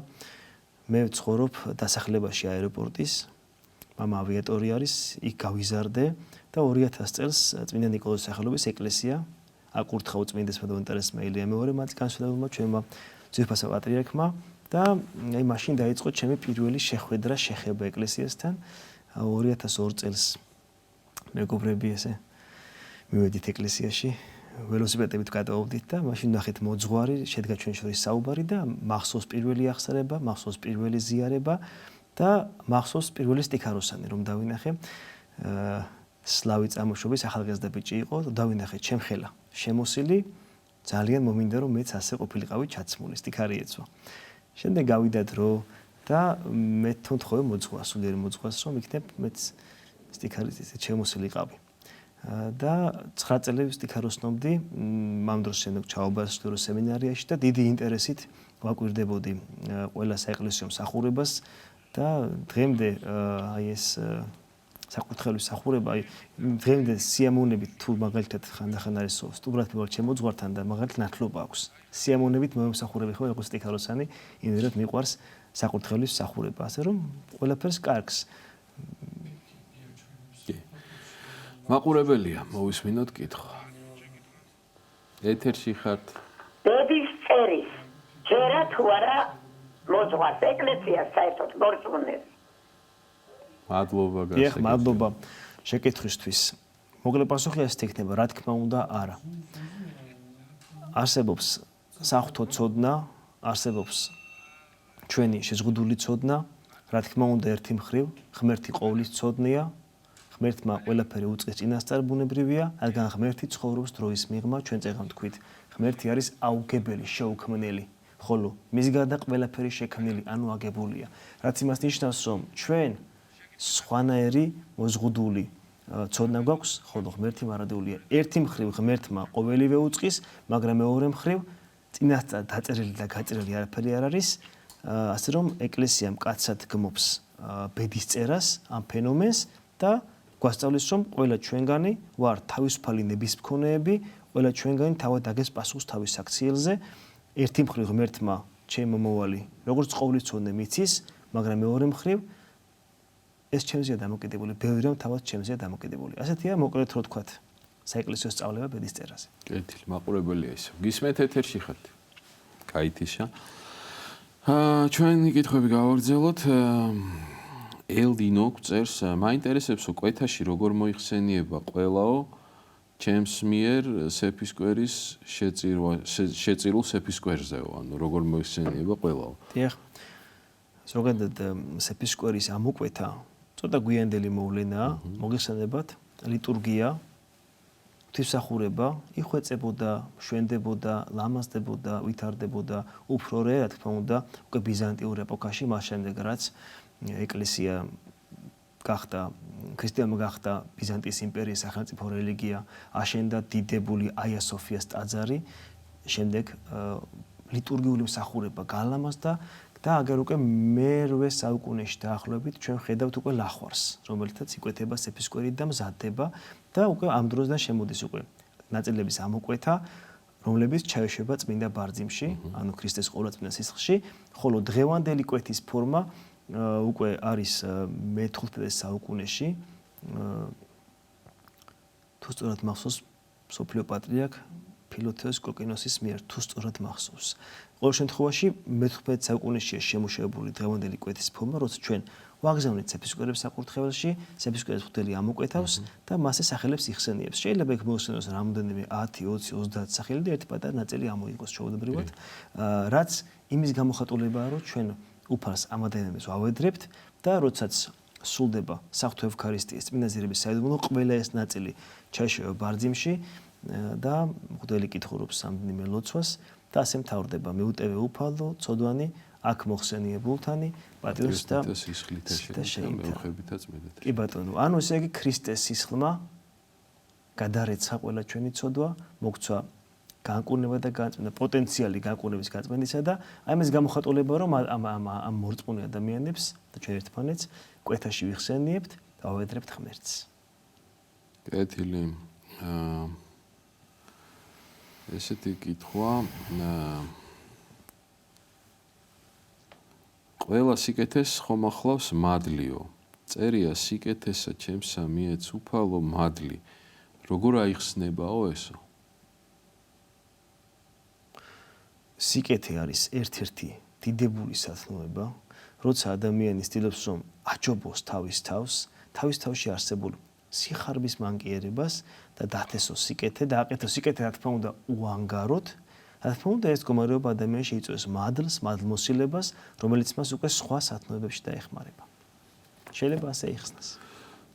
მე ვცხოვრობ დასახლებაში აეროპორტის, მამა ავიატორი არის, იქ გავიზარდე და 2000 წელს წმინდა ნიკოლოზის სახელობის ეკლესია აკურთხა უწმინდესმა და უნტარესმა ილია მეორე მათი განსხვავებულმა ჩვენმა ძვირფასო პატრიარქმა და აი მაშინ დაიწყო ჩემი პირველი შეხვედრა შეხება ეკლესიასთან 2002 წელს მეგობრები ესე მივედით ეკლესიაში ველოსიპედებით გადავავდით და მაშინ ნახეთ მოძღვარი შედგა ჩვენ შორის საუბარი და მახსოვს პირველი აღსარება მახსოვს პირველი ზიარება და მახსოვს პირველი სტიქაროსანი რომ დავინახე სლავი წამოშობის ახალგაზრდა ბიჭი იყო დავინახე ჩემხელა შემოსილი ძალიან მომინდა რომ მეც ასე ყოფილიყავი ჩაცმული სტიქარი ეცვა შემდეგ გავიდა დრო და მე თვითონ მოძღვა სულიერი მოძღვას რომ იქნებ მეც სტიქარით ესე შემოსილიყავი და 9 წელს სტიქაროსნობდი მამ დროს შემდეგ ჩაობა სტუდიო სემინარიაში და დიდი ინტერესით ვაკვირდებოდი ყველა საეკლესიო მსახურებას და დღემდე აი ეს საკურთხევლის მსახურება აი დღემდე სიამოვნებით თუ მაგალითად ხანდახან არის სტუმრად მივარ შემოძღვართან და მაგალითად ნათლობა აქვს სიამოვნებით მომსახურები ხო როგორც სტიქაროსანი იმედად მიყვარს საკურთხევლის მსახურება ასე რომ ყველაფერს კარგს მაყურებელია მოვისმინოთ კითხვა ეთერში ხართ ბედის წერის ჯერა თუ არა მოძღვარს ეკლესიას საერთოდ მორწმუნეს მადლობა გასაგებია მადლობა შეკითხვისთვის მოკლე პასუხი ასე იქნება რა თქმა უნდა არა არსებობს საღვთო ცოდნა არსებობს ჩვენი შეზღუდული ცოდნა რა თქმა უნდა ერთი მხრივ ღმერთი ყოვლის ცოდნია ღმერთმა ყველაფერი უწყის წინასწარ ბუნებრივია რადგან ღმერთი ცხოვრობს დროის მიღმა ჩვენ წეგან თქვით ღმერთი არის აუგებელი შეუქმნელი ხოლო მის გარდა ყველაფერი შექმნილი ანუ აგებულია რაც იმას ნიშნავს რომ ჩვენ სხვანაირი მოზღუდული ცოდნა გვაქვს ხოლო ღმერთი მარადეულია ერთი მხრივ ღმერთმა ყოველივე უწყის მაგრამ მეორე მხრივ წინასწარ დაწერილი და გაწერილი არაფერი არ არის ასე რომ ეკლესია მკაცად გმობს ბედის წერას ამ ფენომენს და გვასწავლის რომ ყველა ჩვენგანი ვარ თავისუფალი ნების მქონეები ყველა ჩვენგანი თავად აგეს პასუხს თავის საქციელზე ერთი მხრივ ღმერთმა ჩემ მომავალი როგორც ყოვლის ცოდნა მიცის მაგრამ მეორე მხრივ ეს ჩემზეა დამოკიდებული ბევრი რამ თავად ჩემზეა დამოკიდებული ასეთია მოკლედ რო თქვათ საეკლესიო სწავლება ბედის წერაზე კეთილი მაყურებელია ისე გისმენთ ეთერში ხართ კაითიშა ჩვენი კითხვები გავაგრძელოთ ელდინო წერს მაინტერესებს კვეთაში როგორ მოიხსენიება ყველაო ჩემს მიერ სეფისკვერის შეწირულ სეფისკვერზეო ანუ როგორ მოიხსენიება ყველაო დიახ ზოგადად სეფისკვერის ამოკვეთა ცოტა გვიანდელი მოვლენაა მოგიხსენებათ ლიტურგია ღვთისმსახურება იხვეწებოდა შვენდებოდა ლამაზდებოდა ვითარდებოდა უფრო რე რა თქმა უნდა უკვე ბიზანტიურ ეპოქაში მას შემდეგ რაც ეკლესია გახდა ქრისტიანობა გახდა ბიზანტიის იმპერიის სახელმწიფო რელიგია აშენდა დიდებული აია სოფიას ტაძარი შემდეგ ლიტურგიული მსახურება გალამაზდა და აგერ უკვე მერვე საუკუნეში დაახლოებით ჩვენ ხედავთ უკვე ლახვარს რომელთაც იკვეთება სეფისკვერი და მზადდება და უკვე ამ დროსთან შემოდის უკვე ნაწილების ამოკვეთა რომლებიც ჩაეშვება წმინდა ბარძიმში ანუ ქრისტეს ყოვლადწმინდა სისხლში ხოლო დღევანდელი კვეთის ფორმა უკვე არის მე-15 საუკუნეში თუ სწორად მახსოვს სოფლიო პატრიარქ ფილოთეოს კოკინოსის მიერ თუ სწორად მახსოვს ყოველ შემთხვევაში მე-15 საუკუნეშია შემოშევებული დღევანდელი კვეთის ფორმა როცა ჩვენ ვაგზავნით სეფისკვერებს საკურთხეველში სეფისკვერის ღვთელი ამოკვეთავს და მასზე სახელებს იხსენიებს შეიძლება იქ მოიხსენოს რამდენიმე 10 20 30 სახელი და ერთი პატარა ნაწილი ამოიღოს ჩვეულებრივად რაც იმის გამოხატულებაა რომ ჩვენ უფალს ამადენებს ვავედრებთ და როდესაც სრულდება საღვთო ევქარისტიის წმინდა ზიარების საიდუმლო ყველა ეს ნაწილი ჩაეშვა ბარძიმში და ღვთელი კითხულობს რამდენიმე ლოცვას და ასე მთავრდება მეუტევე უფალო ცოდვანი აქ მოხსენიებულთანი პატიოს და მეუხებითაც მედეთ კი ბატონო ანუ ესე იგი ქრისტეს სისხლმა გადარეცა ყველა ჩვენი ცოდვა მოგცვა განკურნება და განწმენდა პოტენციალი განკურნების განწმენდისა და აი ამის გამოხატულება რომ ამ მორწმუნე ადამიანებს და ჩვენ ერთმანეთს კვეთაში ვიხსენიებთ და ვავედრებთ ღმერთს კეთილი ესეთი კითხვა ყველა სიკეთეს ხომ ახლავს მადლიო წერია სიკეთესა ჩემსა მიეც უფალო მადლი როგორ აიხსნებაო ესო სიკეთე არის ერთ-ერთი დიდებული სათნოება, როცა ადამიანი ცდილობს რომ აჯობოს თავის თავში არსებულ სიხარბის მანკიერებას და დათესოს სიკეთე და აკეთოს სიკეთე რა თქმა უნდა უანგაროდ, რა თქმა უნდა ეს მდგომარეობა ადამიანს შეიწვევს მადლს, მადლმოსილებას, რომელიც მას უკვე სხვა სათნოებებში დაეხმარება. შეიძლება ასე იხსნას.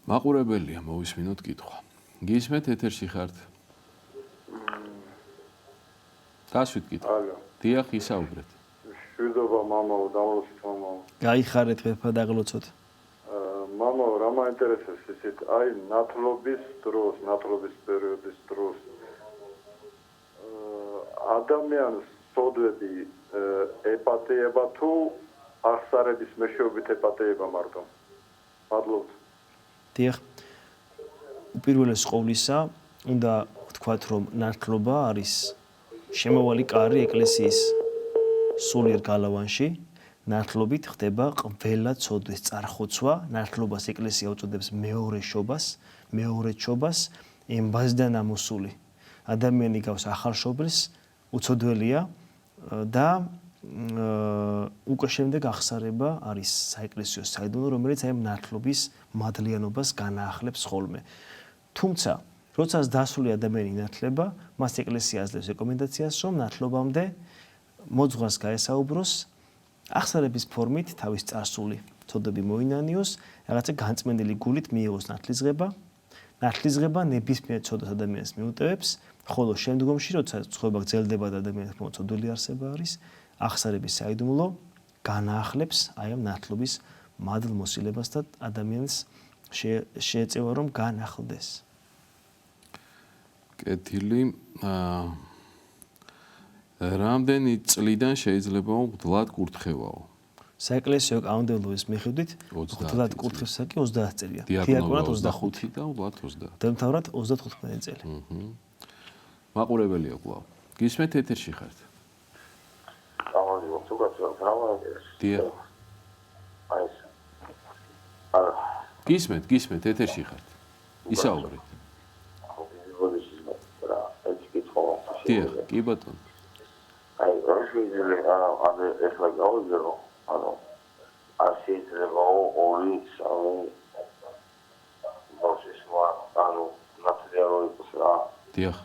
მაყურებელია, მოვისმინოთ კითხვა. გისმენთ ეთერში ხართ? დასვით კითხვა. დიახ, ისაუბრეთ. მშვიდობა მამაო, დამლოცეთ მამაო. გაიხარეთ ღერფა დაგლოცოთ. მამაო, რა მაინტერესებს ისეთ აი ნათლობის პერიოდის დროს ადამიანს სოდვები ეპატეება თუ აღსარების მეშვეობით ეპატეება მარტო. მადლობთ. დიახ. უპირველეს ყოვლისა, უნდა ვთქვათ, რომ ნათლობა არის შემავალი კარი ეკლესიის სულიერ გალავანში. ნათლობით ხდება ყველა ცოდვის წარხოცვა, ნათლობას ეკლესია უწოდებს მეორეშობას, ემბაზიდან ამოსული ადამიანი გავს ახალშობილს, უცოდველია და უკვე შემდეგ აღსარება არის საეკლესიო საიდუმლო, რომელიც აი ნათლობის მადლიანობას განაახლებს ხოლმე. თუმცა, როცა დასული ადამიანი ინათლება, მას ეკლესია აძლევს რეკომენდაციას, რომ ნათლობამდე მოძღვარს გაესაუბროს აღსარების ფორმით თავის წარსული ცოდვები მოინანიოს, რაღაცა განწმენდილი გულით მიიღოს ნათლისღება. ნათლისღება ნებისმიერ ცოდვას ადამიანს მიუტევებს, ხოლო შემდგომში, როცა ცხოვრება გრძელდება და ადამიანს ცოდველი არსება არის, აღსარების საიდუმლო განაახლებს აი ამ ნათლობის მადლმოსილებას და ადამიანს შეეწევა რომ განახლდეს. კეთილი. რამდენი წლიდან შეიძლება მღვდლად კურთხევაო? საეკლესიო კანონმდებლობის მიხედვით მღვდლად კურთხევსა კი 30 წელია. დიაკვნად 25 და მღვდლად 30. დამთავრად 35 წელი. მაყურებელია კვლავ. გისმენთ ეთერში ხართ? დიახ. გისმენთ ეთერში ხართ? ისაუბრეთ. დიახ, კი ბატონო. აი, შეიძლება ეხლა გავიგერო, არ შეიძლება ორი მოსისმა, ნაცრიალო იყოს რა. დიახ.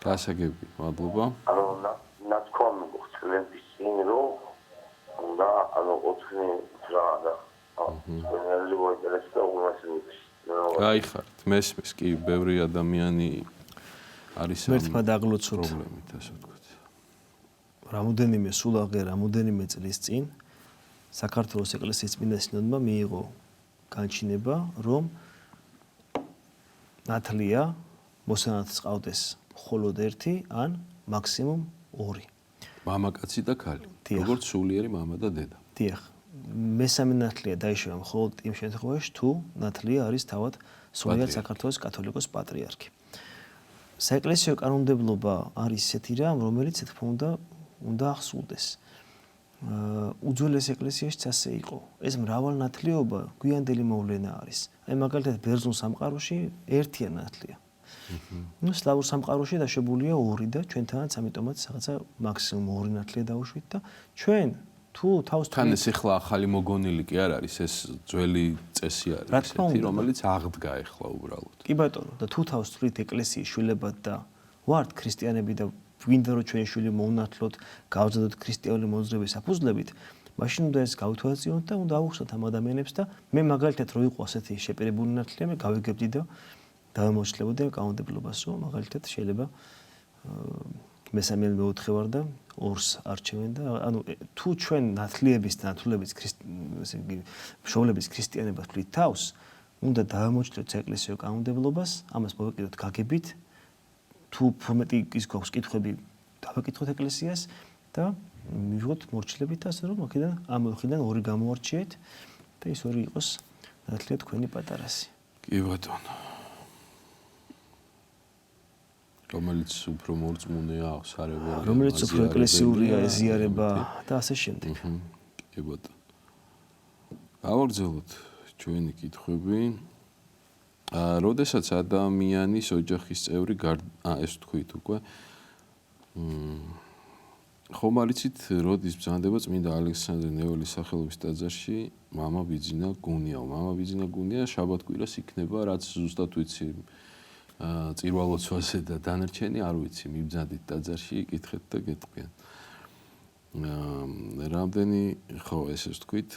გასაგები, მადლობა. ნათქვამი გწლების წინ რომ უნდა ოთხი რა და სპეციალური მოინტერესდა უმასწრებს. გაიხართ, მესმის კი ბევრი ადამიანი არის ერთმა დაგლოცოთ პრობლემით, ასე ვთქვათ. რამოდენიმე სულაღე რამოდენიმე წლის წინ საქართველოს ეკლესიის წმინდა სინოდმა მიიღო განჩინება, რომ ნათლია მოსანათს ყავდეს მხოლოდ ერთი ან მაქსიმუმ ორი. მამაკაცი და ქალი. როგორც სულიერი მამა და დედა. დიახ. მესამე ნათლია დაიშავა მხოლოდ იმ შემთხვევაში, თუ ნათლია არის თავად სულიერ საქართველოს კათოლიკოს პატრიარქი. საეკლესიო კანონმდებლობა არის ისეთი რამ, რომელიც თქმა უნდა ახსულდეს. უძველეს ეკლესიაშიც ასე იყო. ეს მრავალნათლიობა გვიანდელი მოვლენა არის. აი მაგალითად ბერძნულ სამყაროში ერთია ნათლია. სლავურ სამყაროში დაშვებულია ორი და ჩვენთანაც ამიტომაც რაღაცა მაქსიმუმ ორი ნათლია დაუშვით და ჩვენ თუ თავს თან ეს ახლა ახალი მოგონილი კი არ არის, ეს ძველი წესი არის, ესეთი რომელიც აღდგა ახლა უბრალოდ. კი ბატონო, და თუ თავს თვლით ეკლესიის შვილებად და ვართ ქრისტიანები და გვინდა რომ ჩვენი შვილი მოუნათლოთ, გავზადოთ ქრისტიანული მოძღვრების საფუძვლებით, მაშინ უნდა ეს გავთვალისწინოთ და უნდა ავუხსნათ ამ ადამიანებს და მე მაგალითად რო იყო ასეთი შეპირებული ნათლია, მე გავიგებდი და დავემოჩნდებოდი ამ კანონმდებლობას, რომ მაგალითად შეიძლება მესამე მეოთხე ვარ და ორს არჩევენ და ანუ თუ ჩვენ ნათლიების და ნათლულების მშობლების ქრისტიანებას ვთვლით თავს, უნდა დავემოჩნდეთ საეკლესიო კანონმდებლობას, ამას მოვეკიდოთ გაგებით, თუ მეტი ის გვაქვს კითხვები, დავეკითხოთ ეკლესიას და მივიღოთ მორჩილებით ასე რომ ამ მოხიდან ორი გამოარჩიეთ და ის ორი იყოს ნათლია თქვენი პატარასი. კი ბატონო. რომელიც უფრო მორწმუნეა, აღსარებელია, რომელიც უფრო ეკლესიურია, ეზიარება და ასე შემდეგ. კი ბატონო. გავაგრძელოთ ჩვენი კითხვები. როდესაც ადამიანის ოჯახის წევრი ეს თქვით უკვე ხომ არიცით როდის ბრძანდება წმინდა ალექსანდრე ნეველის სახელობის ტაძარში მამა ბიძინა გუნიაო. მამა ბიძინა გუნია შაბათ-კვირას იქნება, რაც ზუსტად ვიცი წირვალოცვაზე და დანარჩენი არ ვიცი, მიბრძანდით ტაძარში, იკითხეთ და გეტყვიან. რამდენი ხო ესე ვთქვით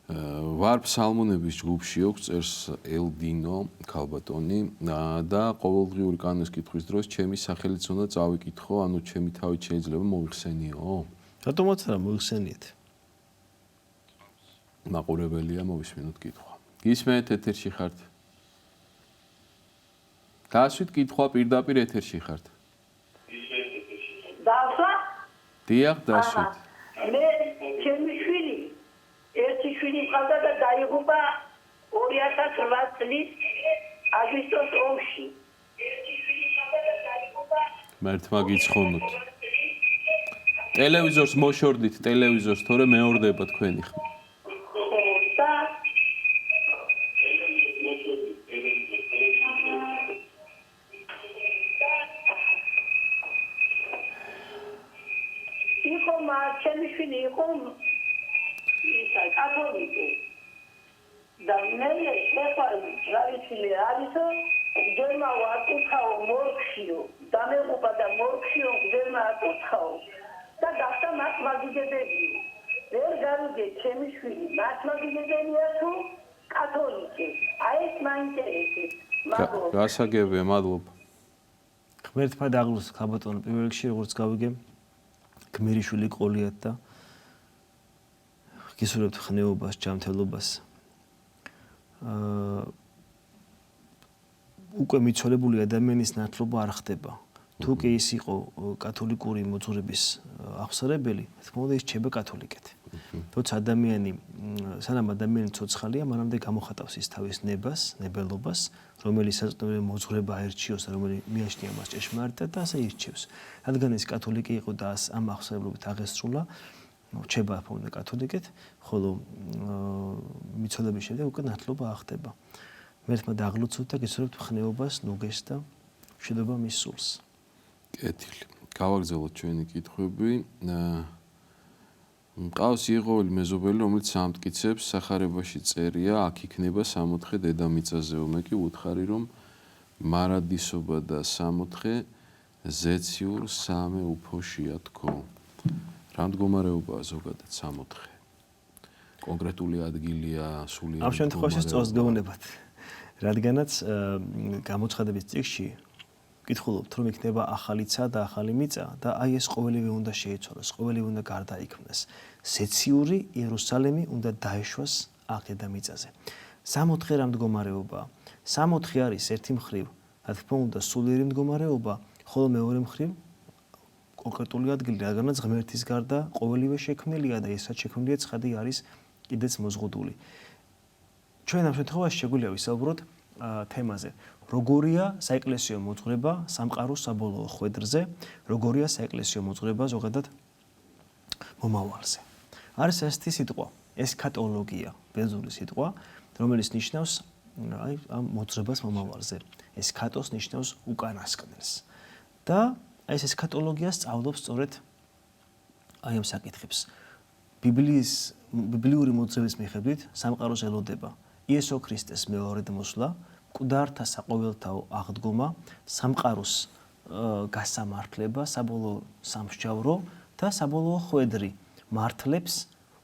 ვარ ფსალმუნების ჯგუფში აქვს წერს ელდინო ქალბატონი და ყოველდღიური კანონის კითხვის დროს ჩემი სახელიც უნდა წავიკითხო, ანუ ჩემი თავით შეიძლება მოიხსენიო? რატომაც არა მოიხსენიეთ? მაყურებელია მოვისმინოთ კითხვა. გისმენთ ეთერში ხართ? დასვით კითხვა პირდაპირ ეთერში ხართ? დავსვა? დიახ, დასვით. მე ჩემი შვილი ერთი შვილი ყავდა და დაიღუპა 2008 წლის აგვისტოს ომში. მერტმა გიცხონოთ. ტელევიზორს მოშორდით, ტელევიზორს, თორე მეორდება თქვენი ხმა. და იყო ჩემი შვილი იყო კათოლიკე და მე ეხლა რავიცი არისო ძერმა ვაკუთხაო მორქშიო დამეღუპა და მორქშიო ძერმა აკუთხაო და გახდა მას მაგიდებებიო ვერ გავიგე ჩემი შვილი მას მაგიდებებია თუ კათოლიკე აი ეს მაინტერესებს მადლობა გასაგებია მადლობა ღმერთმა დაღლოს ქალბატონო პირველ რიგში როგორც გავიგე გმირი შვილი ყოლიათ და გისურვებთ ხნეობას, ჯანმრთელობას. უკვე მიცვალებული ადამიანის ნათლობა არ ხდება. თუ კი ის იყო კათოლიკური მოძღვრების აღსარებელი, თქმა უნდა ის რჩება კათოლიკეთ. თორემ სანამ ადამიანი ცოცხალია, მანამდე გამოხატავს ის თავის ნებას, ნებელობას, რომელიც მოძღვრება აერჩიოს, რომელიც მიაჩნია მას ჭეშმარიტად და ასე ირჩევს. რადგან ის კათოლიკე იყო და ამ აღსარებლობით აღესრულა, რჩება ფონდა კათოლიკეთ, ხოლო მიცვალების შემდეგ უკვე ნათლობა ახდება. მერთმა დაღლოცოთ და გესურვებთ ხნეობას, ნუგეს და მშვიდობა მის სულს. კეთილი. გავაგრძელოთ ჩვენი კითხვები. მყავს იღოვილი მეზობელი, რომელიც ამტკიცებს სახარებაში წერია, აქ იქნება 64 დედამიწაზეო. მე კი ვუთხარი, რომ მარადისობა და 64 ზეციურ სამე უფოშია თქო. რა მდგომარეობაა ზოგადად 64? კონკრეტული ადგილია, სულიერი ამ შემთხვევაში სწორს გეუბნებათ. რადგანაც გამოცხადების წიგნში კითხულობთ, რომ იქნება ახალი ცა და ახალი მიწა და აი ეს ყოველივე უნდა შეიცვალოს, ყოველივე უნდა გარდაიქმნას. ზეციური იერუსალიმი უნდა დაეშვას აქ დედამიწაზე. 64 რა მდგომარეობაა? 64 არის ერთი მხრივ, რა თქმა უნდა, სულიერი მდგომარეობა, ხოლო მეორე მხრივ კონკრეტული ადგილი, რადგანაც ღმერთის გარდა ყოველივე შექმნილია და ესაც შექმნილია ცხადი არის კიდეც მოზღუდული. ჩვენ ამ შემთხვევაში შეგვიძლია ვისაუბროთ თემაზე, როგორია საეკლესიო მოძღვრება სამყაროს საბოლოო ხვედრზე, როგორია საეკლესიო მოძღვრება ზოგადად მომავალზე. არის ესეთი სიტყვა, ესქატოლოგია, ბერძნული სიტყვა, რომელიც ნიშნავს აი ამ მოძღვრებას მომავალზე. ესქატოს ნიშნავს უკანასკნელს. და ეს ესქატოლოგია სწავლობს სწორედ აი ამ საკითხებს. ბიბლიური მოძღვრების მიხედვით სამყაროს ელოდება იესო ქრისტეს მეორედ მოსვლა, მკვდართა საყოველთაო აღდგომა, სამყაროს გასამართლება, საბოლოო სამსჯავრო და საბოლოო ხვედრი მართლებს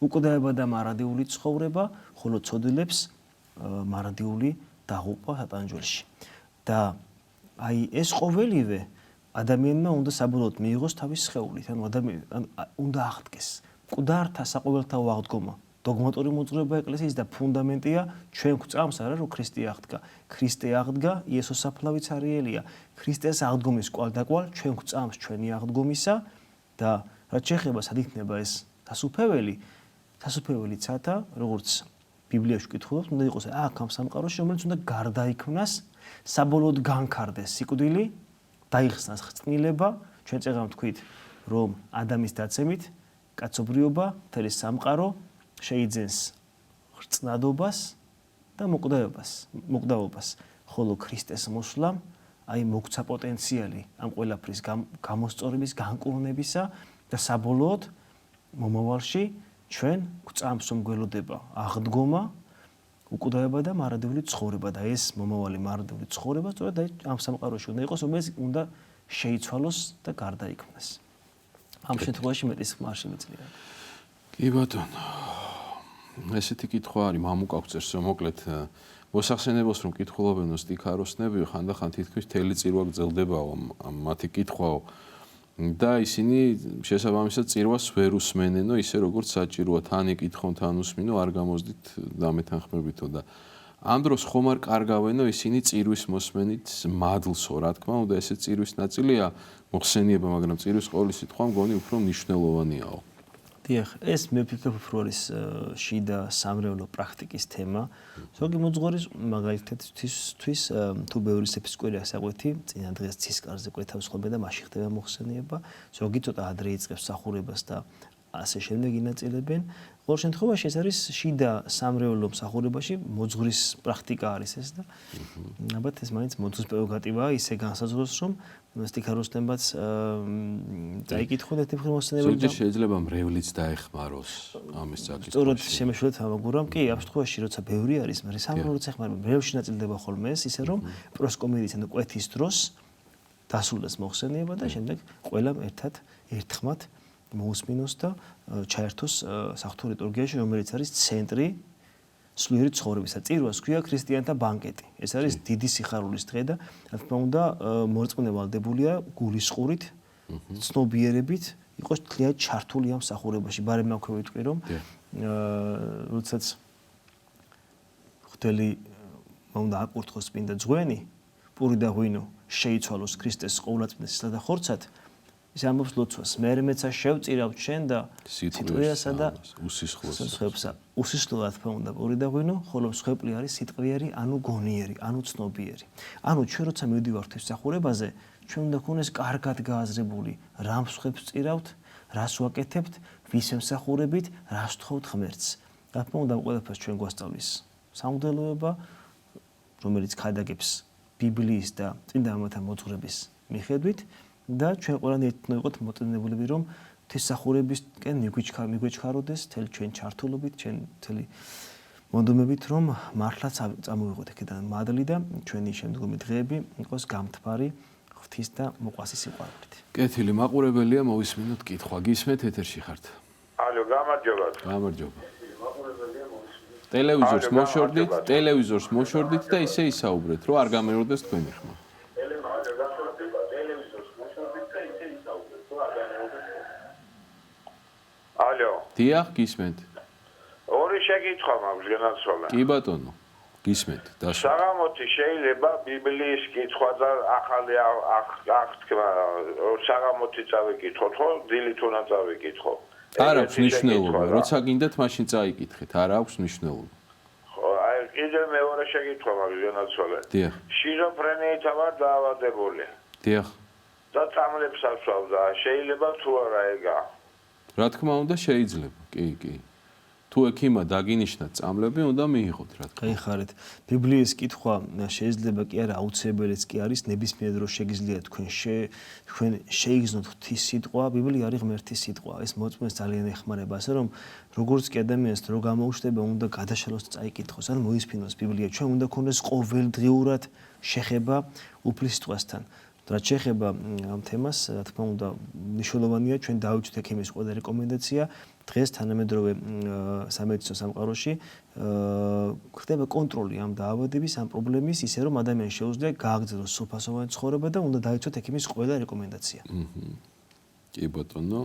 უკვდაება და მარადიული ცხოვრება, ხოლო ცოდილებს მარადიული დაღუპვა სატანჯველში. და აი ეს ყოველივე ადამიანმა უნდა საბოლოოდ მიიღოს თავის სხეულით, ანუ ადამიანი უნდა აღდგეს. მკვდართა საყოველთაო აღდგომა, დოგმატური მოძღვრება ეკლესიის და ფუნდამენტია ჩვენ გვწამს არა რომ ქრისტე აღდგა. ქრისტე აღდგა, იესოს საფლავიც არიელია. ქრისტეს აღდგომის კვალდაკვალ ჩვენ გვწამს ჩვენი აღდგომისა და რაც შეეხება სად იქნება ეს დასუფეველი, დასუფეველი ცათა, როგორც ბიბლიაში ვკითხულობთ, უნდა იყოს აქ ამ სამყაროში, რომელიც უნდა გარდაიქმნას, საბოლოოდ განქარდეს სიკვდილი, დაიხსნას ხრწნილება, ჩვენ წეღამ თქვით, რომ ადამის დაცემით კაცობრიობა, მთელი სამყარო შეიძენს ხრწნადობას და მოკვდაობას. ხოლო ქრისტეს მოსვლა აი მოგცა პოტენციალი ამ ყველაფრის გამოსწორების, განკურნებისა და საბოლოოდ მომავალში ჩვენ გვწამს რომ გველოდება აღდგომა, უკვდავება და მარადიული ცხოვრება და ეს მომავალი მარადიული ცხოვრება სწორედ ამ სამყაროში უნდა იყოს, რომელიც უნდა შეიცვალოს და გარდაიქმნას. ამ შემთხვევაში მეტის ხმა არ შემიძლია. კი ბატონო. ესეთი კითხვა არის მამუკაკწერს რომ მოკლედ მოსახსენებელს რომ კითხულობენ სტიქაროსნები ხანდახან თითქმის მთელი წირვა გრძელდებაო მათი კითხვაო და ისინი შესაბამისად წირვას ვერ უსმენენო ისე როგორც საჭიროა თან იკითხონ თან უსმინო არ გამოსდით დამეთანხმებითო და ამ დროს ხომ არ კარგავენო ისინი წირვის მოსმენით მადლსო რა თქმა უნდა ესე წირვის ნაწილია მოხსენება მაგრამ წირვის ყოველი სიტყვა მგონი უფრო მნიშვნელოვანიაო დიახ, ეს მე ვფიქრობ უფრო არის შიდა სამრევლო პრაქტიკის თემა. ზოგი მოძღვარის მაგალითისთვის თუ ბევრი სეფისკვერია საყვეთი, წინა დღეს ცისკარზე კვეთავს ხოლმე და მაშინ ხდება მოხსენიება. ზოგი ცოტა ადრე იწყებს მსახურებას და ასე შემდეგ ინაწილებენ. ყოველ შემთხვევაში ეს არის შიდა სამრევლო მსახურებაში მოძღვრის პრაქტიკა არის ეს და ალბათ ეს მაინც მოძღვრის პრეროგატივაა ისე განსაზღვროს რომ სტიქაროსნებაც დაიკითხონ ერთი მხრივ მოსწონებები ზოგჯერ შეიძლება მრევლიც დაეხმაროს ამის საკითხში. სწორედ შემეშველეთ ამაგურამ კი ამ შემთხვევაში როცა ბევრი არის, მაგრამ სამრევლოც ეხმარება, მრევლში ნაწილდება ხოლმე ეს ისე რომ პროსკომედის ანუ კვეთის დროს დასრულდეს მოხსენიება და შემდეგ ყველამ ერთად ერთხმად მოусმინოს და ჩაერთოს საღვთო ლიტურგიაში, რომელიც არის ცენტრი სულიერი ცხოვრებისა. წირვას ქვია ქრისტიანთა ბანკეტი. ეს არის დიდი სიხარულის დღე და რა თქმა უნდა მორწმუნე ვალდებულია გულისყურით, ცნობიერებით იყოს თლიანად ჩართული ამ მსახურებაში. ბარემ აქვე ვიტყვი რომ როდესაც ღვთელი უნდა აკურთხოს წმინდა ძღვენი, პური და ღვინო შეიცვალოს ქრისტეს ყოვლადწმისისა და ხორცად ის ამბობს ლოცვას, მე მეცა შევწირავ ჩვენ და სიტყვიასა და უსისხლოსა. უსისხლო რა თქმა უნდა პური და ღვინო, ხოლო მსხვერპლი არის სიტყვიერი, ანუ გონიერი, ანუ ცნობიერი. ანუ ჩვენ როცა მივდივართ მსახურებაზე, ჩვენ უნდა გქონდეს კარგად გააზრებული, რა მსხვერპლს წირავთ, რას ვაკეთებთ, ვის ემსახურებით, რას ვთხოვთ ღმერთს. რა თქმა უნდა ყველაფერს ჩვენ გვასწავლის სამღვდელოება, რომელიც ქადაგებს ბიბლიის და წმინდა მამათა მოძღვრების მიხედვით და ჩვენ ყველანი ერთად ვიყოთ მოწინებულები რომ თესახურებისკენ მიგვეჩქაროდეს თელ ჩვენ ჩართულობით, ჩვენ თელი მონდომებით რომ მართლაც წამოვიღოთ აქედან მადლი და ჩვენი შემდგომი დღეები იყოს გამთბარი ღვთის და მოყვასის სიყვარულით. კეთილი მაყურებელია მოვისმინოთ კითხვა. გისმენთ ეთერში ხართ. ალო, გამარჯობა. გამარჯობა. ტელევიზორს მოშორდით და ისე ისაუბრეთ, რომ არ გამეროდეს თქვენი ხმა. ალო. დიახ, გისმენთ. ორი შეკითხვა მაქვს განაცვალა. კი ბატონო. გისმენთ. საღამოთი შეიძლება ბიბლიის კითხვა და ახალი აღთქმა საღამოთი წავიკითხოთ, ხო? დილით უნდა წავიკითხო. არ აქვს მნიშვნელობა, როცა გინდათ მაშინ წაიკითხეთ, არ აქვს მნიშვნელობა. ხო, აი კიდევ მეორე შეკითხვა მაქვს განაცვალა. დიახ. შიზოფრენიით ვარ დაავადებული. დიახ. და წამლებს ასვავ და შეიძლება თუ არა ეგა. რა თქმა უნდა შეიძლება. კი. თუ ექიმა დაგინიშნა წამლები, უნდა მიიღოთ რა თქმა უნდა. გაიხარეთ. ბიბლიის კითხვა შეიძლება კი არა აუცილებელიც კი არის, ნებისმიერ დროს შეგიძლიათ თქვენ შეიგრძნოთ ღვთის სიტყვა, ბიბლია არის ღმერთის სიტყვა. ეს მოწმეს ძალიან ეხმარება, ასე რომ როგორც კი ადამიანს დრო გამოუშვება, უნდა გადაშალოს და წაიკითხოს, ან მოისმინოს ბიბლია. ჩვენ უნდა გქონდეს ყოველდღიურად შეხება უფლის სიტყვასთან. რაც შეეხება ამ თემას, რა თქმა უნდა, მნიშვნელოვანია ჩვენ დავიჭოთ ექიმის ყველა რეკომენდაცია. დღეს თანამედროვე სამედიცინო სამყაროში ხდება კონტროლი ამ დაავადების, ამ პრობლემის, ისე რომ ადამიანს შეუძლია გააგრძელოს სრულფასოვანი ცხოვრება და უნდა დავიჭოთ ექიმის ყველა რეკომენდაცია. კი ბატონო.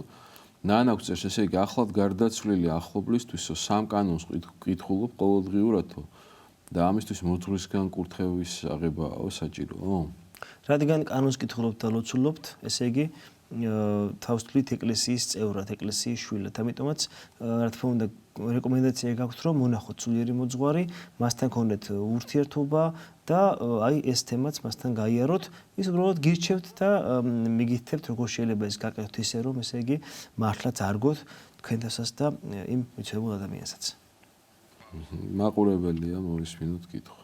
ნანა გვწერს ესე იგი ახლად გარდაცვლილი ახლობლისთვისო სამ კანონს კითხულობ ყოველდღიურადო და ამისთვის მოძღვრისგან კურთხევის აღებაო საჭიროა? რადგან კანონს კითხულობთ და ლოცულობთ, ესე იგი თავს თვლით ეკლესიის წევრად, ეკლესიის შვილად. ამიტომაც რა თქმა უნდა რეკომენდაცია გაქვთ რომ მონახოთ სულიერი მოძღვარი, მასთან გქონდეთ ურთიერთობა და აი ეს თემაც მასთან გაიაროთ. ის უბრალოდ გირჩევთ და მიგითებთ როგორ შეიძლება ეს გაკეთოთ ისე რომ ესე იგი მართლაც არგოთ თქვენთასაც და იმ მიცემულ ადამიანსაც. მაყურებელია მოვისმინოთ კითხვა.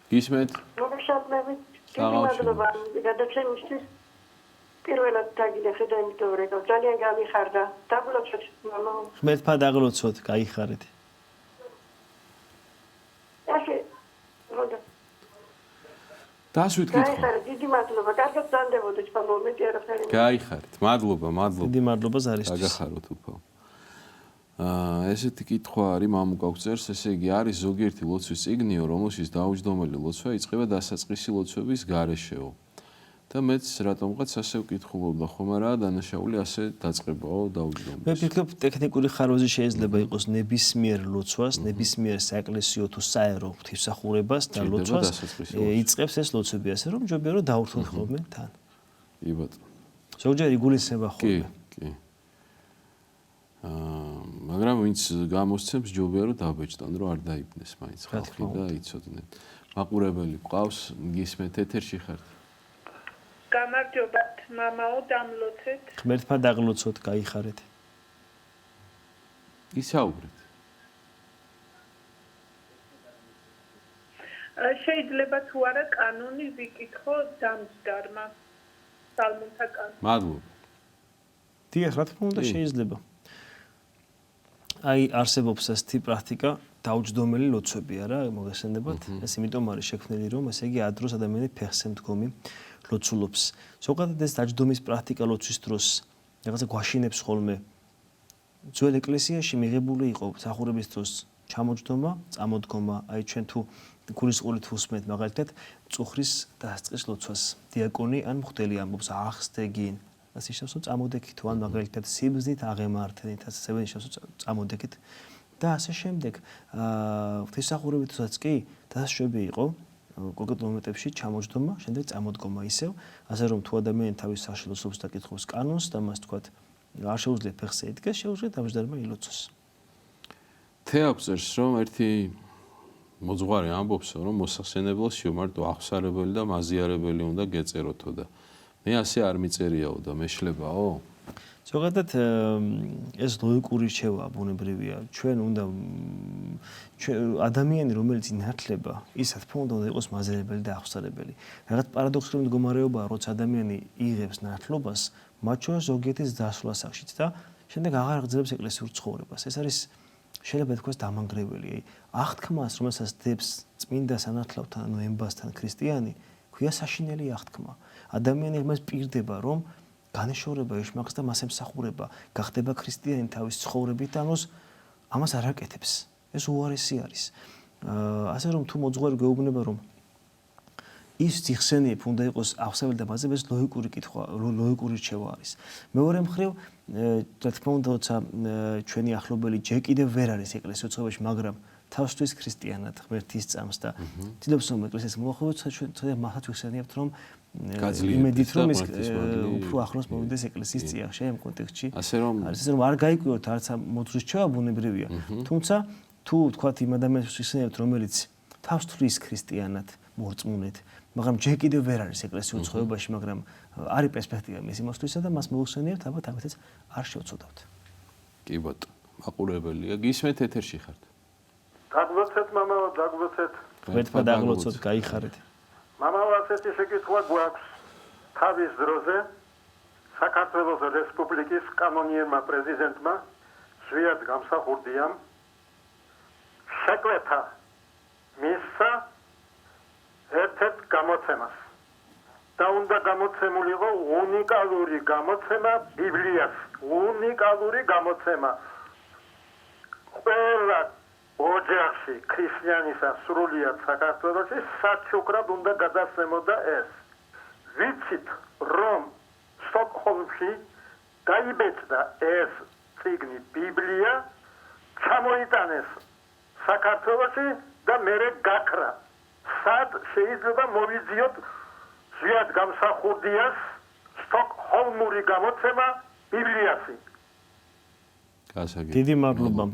გისმენთ? მოგესალმებით. მადლობა გადაცემისთვის. პირველად დაგინახე და იმიტომ რომ ძალიან გამიხარდა. დაგლოცოთ მამა. ღმერთმა დაგლოცოთ, გაიხარეთ. ასე როდა. დასვით კითხვა. გაიხარეთ, დიდი მადლობა. კარგად დანდებოდეთ, მამა, მეტი არაფერი. გაიხარეთ. მადლობა. დიდი მადლობა ზარისთვის. დაგახაროთ უფრო. ესეთი კითხვა არის მამუკა გწერს, ესე იგი არის ზოგიერთი ლოცვის წიგნიო, რომელშიც დაუჯდომელი ლოცვა იწყება დასაწყისი ლოცვების გარეშეო. და მეც რატომღაც ასე ვკითხულობდა, ხომ არა დანაშაული ასე დაწყებაო დაუჯდომელი. მე ვფიქრობ, ტექნიკური ხარვაზე შეიძლება იყოს ნებისმიერ ლოცვას, ნებისმიერ საეკლესიო თუ საერო ღვთისმსახურებას და ლოცვას იწყებს ეს ლოცვები ასე, რომ ჯობია რომ დაურთოთ ხოლმე თან. კი ბატონო. ზოგჯერ იგულისება ხოლმე. კი. მაგრამ ვინც გამოსცემს ჯობია რომ დაბეჭდან, რომ არ დაიბნეს მაინც ხალხი და იცოდნენ. მაყურებელი ყავს, გისმენთ ეთერში ხართ? გამარჯობათ, მამაო, დამლოცეთ. ღმერთმა დაგლოცოთ, გაიხარეთ. ისაუბრეთ. შეიძლება თუ არა კანონი ვიკითხო დამჯდარმა. სალმონთა კანონი. მადლობა. დიახ, რა თქმა უნდა შეიძლება. აი არსებობს ასეთი პრაქტიკა დაუჯდომელი ლოცვები არა მოგესალმებათ ეს იმიტომ არის შექმნილი რომ ესე იგი ადროს ადამიანი ფეხს ემდგომი ლოცულობს ზოგადად ეს დაჯდომის პრაქტიკა ლოცვის დროს რაღაცა გვაშინებს ხოლმე ძველ ეკლესიაში მიღებული იყო მსახურების დროს ჩამოჯდომა წამოდგომა აი ჩვენ თუ გულისყურით უსმენთ მაგალითად წუხრის დასწრის ლოცვას დიაკონი ან მღვდელი ამბობს ახსდეგინ ასე შეიძლება წამოდეკით თუ ან მაგალითად სიბზნით აღემართნით ასე შეიძლება წამოდეკით და ასე შემდეგ ღვთისმსახურებითაც კი დასაშვები იყო კონკრეტულ მომენტებში ჩამოჯდომა შემდეგ წამოდგომა ისევ ასე რომ თუ ადამიანი თავის საშილოსნობს და კითხავს კანონს და მას თქვათ არ შეუძლია ფეხზე იდგეს შეუძლია დამჯდარმა ილოცოს თეაფსერს რომ ერთი მოძღვარი ამბობს რომ მოსახსენებლოსიო მარტო აღსარებელი და მაზიარებელი უნდა გეწეროთო და მე ასე არ მიწერიაო და მეშლებაო ზოგადად ეს ლოგიკური რჩევა ბუნებრივია ჩვენ უნდა ადამიანი რომელიც ინათლება ის რა თქმა უნდა იყოს მაზიარებელი და აღსარებელი რაღაც პარადოქსალური მდგომარეობაა როცა ადამიანი იღებს ნათლობას მათ შორის ზოგიერთის დასვლას აღშიც და შემდეგ აღარ აღძევს ეკლესიურ ცხოვრებას ეს არის შეიძლება თქვას დამანგრეველი აღთქმას რომელსაც დებს წმინდა სანათლავთან ანუ ემბასთან ქრისტიანი ქვია საშინელი აღთქმა ადამიანი მას პირდება რომ განეშორება ეშმაკს და მას ემსახურება გახდება ქრისტიანი თავის ცხოვრებით და ამას არ აკეთებს ეს უარესი არის ასე რომ თუ მოძღვარი გეუბნება რომ ის ციხსენიებ უნდა იყოს აღსაველი და მასზე ეს ლოგიკური კითხვა ლოგიკური რჩევა არის მეორე მხრივ რა თქმა უნდა როცა ჩვენი ახლობელი ჯერ კიდევ ვერ არის ეკლესიურ ცხოვრებაში მაგრამ თავისთვის ქრისტიანად ღმერთის წამს და ცდილობს რომ ეკლესიას მოახერხოს ჩვენ მართლა ვიხსენიებთ რომ იმედით რომ ის უფრო ახლოს მოვიდეს ეკლესიის წიაღში ამ კონტექსტში ასე რომ არ გაიკვიროთ არც მოძღვრის რჩევა ბუნებრივია თუმცა თუ თქვათ იმ ადამიანს ვიხსენიებთ რომელიც თავს თვლის ქრისტიანად მორწმუნედ მაგრამ ჯერ კიდევ ვერ არის ეკლესიურ ცხოვრებაში მაგრამ არის პერსპექტივა მის იმოსთვისა და მას მოვიხსენიებთ ალბათ ამითაც არ შევწოდავთ კი ბატონო მაყურებელია გისმენთ ეთერში ხართ დაგლოცეთ მამა დაგლოცეთ ღმერთმა დაგლოცოთ გაიხარეთ მამა ასეთი შეკითხვა გვაქვს თავის დროზე საქართველოს რესპუბლიკის კანონიერმა პრეზიდენტმა ზვიად გამსახურდიამ შეკვეთა მისცა ერთ-ერთ გამოცემას და უნდა გამოცემულიყო უნიკალური გამოცემა ბიბლიას უნიკალური გამოცემა ყველა ოჯახში ქრისტიანისა სრულიად საქართველოში საჩუქრად უნდა გადასცემოდა ეს ვიცით რომ სტოკჰოლმში დაიბეჭდა ეს წიგნი ბიბლია ჩამოიტანეს საქართველოში და მერე გაქრა სად შეიძლება მოვიძიოთ ზვიად გამსახურდიას სტოკჰოლმური გამოცემა ბიბლიასი დიდი მადლობა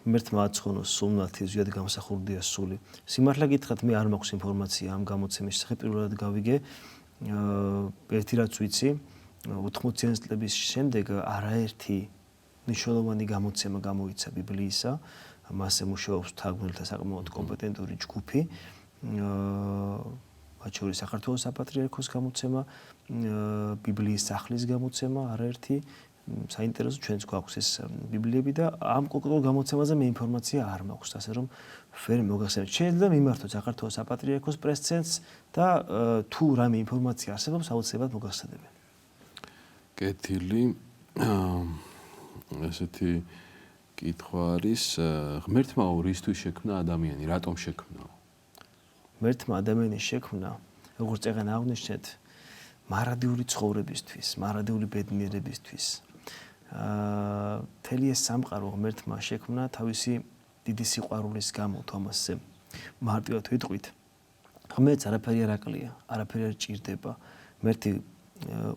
მერტმა აცხონოს სულნათი ზვიად გამსახურდიას სული სიმართლე გითხრათ მე არ მაქვს ინფორმაცია ამ გამოცემის შესახებ პირველად გავიგე ერთი რაც ვიცი 80-იან წლების შემდეგ არაერთი მნიშვნელოვანი გამოცემა გამოიცა ბიბლიისა, მასზე მუშაობს თარგმნელთა საკმაოდ კომპეტენტური ჯგუფი. მათ შორის საქართველოს საპატრიარქოს გამოცემა, ბიბლიის სახლის გამოცემა, არაერთი საინტერესო ჩვენც გვაქვს ეს ბიბლიები და ამ კონკრეტულ გამოცემაზე მე ინფორმაცია არ მაქვს, ასე რომ ვერ მოგახსენებთ. შეიძლება მიმართოთ საქართველოს საპატრიარქოს პრეს-ცენტრს და თუ რამე ინფორმაცია არსებობს, აუცილებლად მოგახსენებენ. კეთილი. ესეთი კითხვა არის, ღმერთმა რისთვის შექმნა ადამიანი, რატომ შექმნა? ღმერთმა ადამიანის შექმნა, როგორც წეგან აღნიშნეთ, მარადიული ცხოვრებისთვის, მარადიული ბედნიერებისთვის. მთელი ეს სამყარო ღმერთმა შექმნა თავისი დიდი სიყვარულის გამო, თომასზე. მარტივად ვიტყვით, ღმერთს არაფერი არ აკლია, არაფერი არ ჭირდება. ღმერთი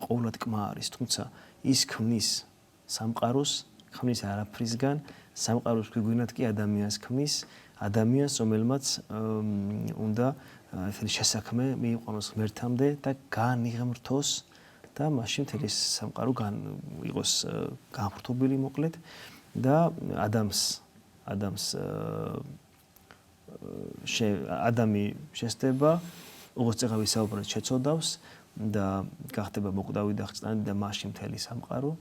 ყოვლად კმა არის, თუმცა ის ქმნის სამყაროს, ქმნის არაფრისგან, სამყაროს გვიგონად კი ადამიანს ქმნის, ადამიანს, რომელმაც უნდა ესეთი შესაქმე მიიყვანოს ღმერთამდე და განიღმრთოს და მაშინ მთელი სამყარო იყოს განხრთობილი მოკლედ და ადამი შესდება, როგორც წეგა ვისაუბრეთ, შეცოდავს და გახდება მოკვდავი და ხსნადი და მაშინ მთელი სამყარო,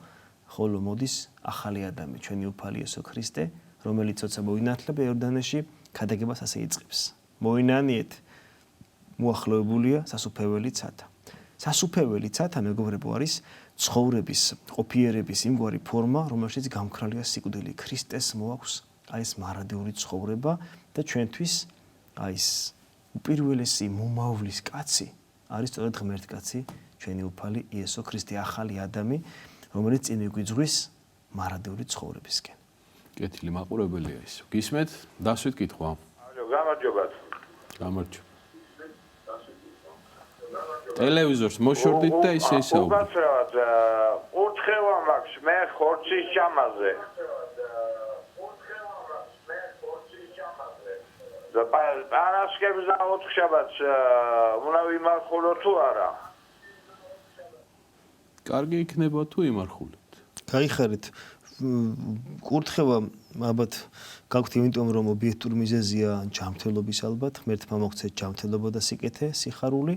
ხოლო მოდის ახალი ადამი, ჩვენი უფალი იესო ქრისტე, რომელიც როცა მოინათლება იორდანეში, ქადაგებას ასე იწყებს. მოინანიეთ, მოახლოებულია სასუფეველი ცათა. სასუფეველი ცათა, მეგობრებო, არის ცხოვრების, ყოფიერების იმგვარი ფორმა, რომელშიც გამქრალია სიკვდილი. ქრისტეს მოაქვს აი ეს მარადიული ცხოვრება და ჩვენთვის აი ეს უპირველესი მომავლის კაცი არის სწორედ ღმერთკაცი, ჩვენი უფალი იესო ქრისტე, ახალი ადამი, რომელიც წინ მიგვიძღვრის მარადეული ცხოვრებისკენ. კეთილი მაყურებელია ის. გისმენთ? დასვით კითხვა. გამარჯობათ. გამარჯობა. ტელევიზორს მოშორდით და ისე ისაუბრეთ. უკაცრავად, კურთხევა მაქვს მე ხორცის ჭამაზე. და პარასკევს და ოთხშაბათს უნდა ვიმარხულო თუ არა? კარგი იქნება თუ იმარხულებთ. გაიხარეთ. კურთხევა ალბათ გაქვთ იმიტომ რომ ობიექტური მიზეზია ჯანმრთელობის ალბათ, ღმერთმა მოგცეთ ჯანმრთელობა და სიკეთე, სიხარული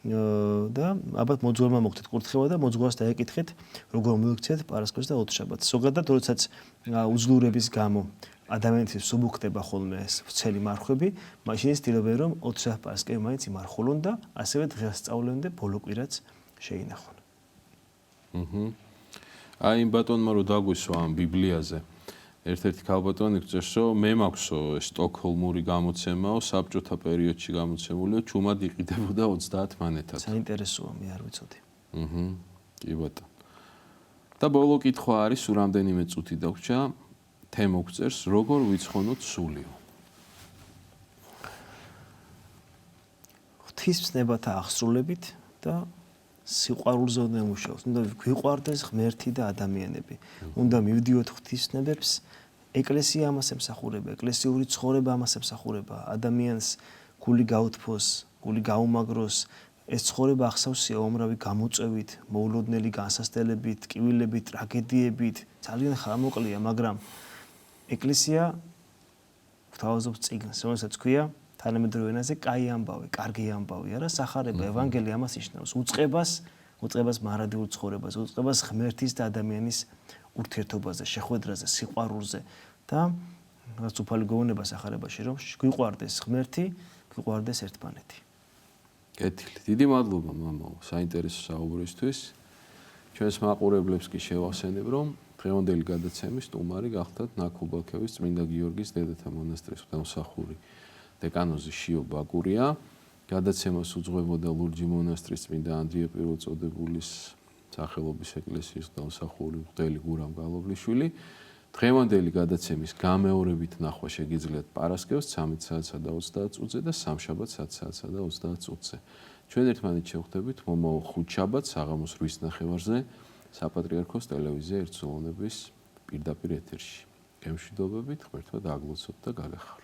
და ალბათ მოძღვარმა მოგცეთ კურთხევა და მოძღვარს დაეკითხეთ როგორ მოიქცეთ პარასკევს და ოთხშაბათს. ზოგადად როდესაც უძლურების გამო ადამიანისთვის სუბუქდება ხოლმე ეს ვრცელი მარხვები, მაშინ ის ცდილობენ რომ ოთხშაბათ პარასკევი მაინც იმარხულონ და ასევე დღესასწაულენ და ბოლო კვირაც შეინახონ. აი იმ ბატონმა რო დაგვისვა ამ ბიბლიაზე. ერთ-ერთი ქალბატონი გწერს, რომ მე მაქვსო სტოკჰოლმური გამოცემაო, საბჭოთა პერიოდში გამოცემულიო, ჩუმად იყიდებოდა 30 მანეთად. საინტერესოა, მე არ ვიცოდი. კი ბატონო. და ბოლო კითხვა არის, სულ რამდენიმე წუთი დაგვრჩა, თემო გწერს, როგორ ვიცხონოთ სულიო. ღვთისმსნებათა აღსრულებით და სიყვარულზე უნდა მუშაოთ. უნდა გვიყვარდეს ღმერთი და ადამიანები. უნდა მივდიოთ ღვთისმსნებებს. ეკლესია ამას ემსახურება, ეკლესიური ცხოვრება ამას ემსახურება. ადამიანს გული გაუთფოს, გული გაუმაგროს. ეს ცხოვრება ახსავსია უამრავი გამოწვევით, მოულოდნელი განსასწრებით, ტკივილებით, ტრაგედიებით, ძალიან ხანმოკლეა, მაგრამ ეკლესია გვთავაზობს წიგნს, რომელსაც ქვია თანამედროვე ენაზე კაი ამბავი, კარგი ამბავი, არა სახარება, ევანგელია ამას ნიშნავს. უწყებას მარადიულ ცხოვრებას, უწყებას ღმერთის და ადამიანის ურთიერთობაზე, შეხვედრაზე, სიყვარულზე და რაც უფალი გეუბნება სახარებაში, რომ გვიყვარდეს ღმერთი, გვიყვარდეს ერთმანეთი. კეთილი. დიდი მადლობა მამაო, საინტერესო საუბრისთვის. ჩვენს მაყურებლებს კი შევახსენებ, რომ დღევანდელი გადაცემის სტუმარი გახდათ ნაქობაქევის წმინდა გიორგის დედათა მონასტრის ღვთისმსახური დეკანოზი შიო ბაკურია. გადაცემას უძღვებოდა ლურჯი მონასტრის წმინდა ანდრია პირველწოდებულის სახელობის ეკლესიის ღვთისმსახური მღვდელი გურამ გალობლიშვილი. დღევანდელი გადაცემის გამეორებით ნახვა შეგიძლიათ პარასკევს 13 საათსა და 30 წუთზე და სამშაბათს 10 საათსა და 30 წუთზე. ჩვენ ერთმანეთს შევხვდებით მომავალ ხუთშაბათს საღამოს 8:30-ზე საპატრიარქოს ტელევიზია ერთსულოვნების პირდაპირ ეთერში. გემშვიდობებით, ღმერთმა დააგლოცოთ და გაგახაროთ.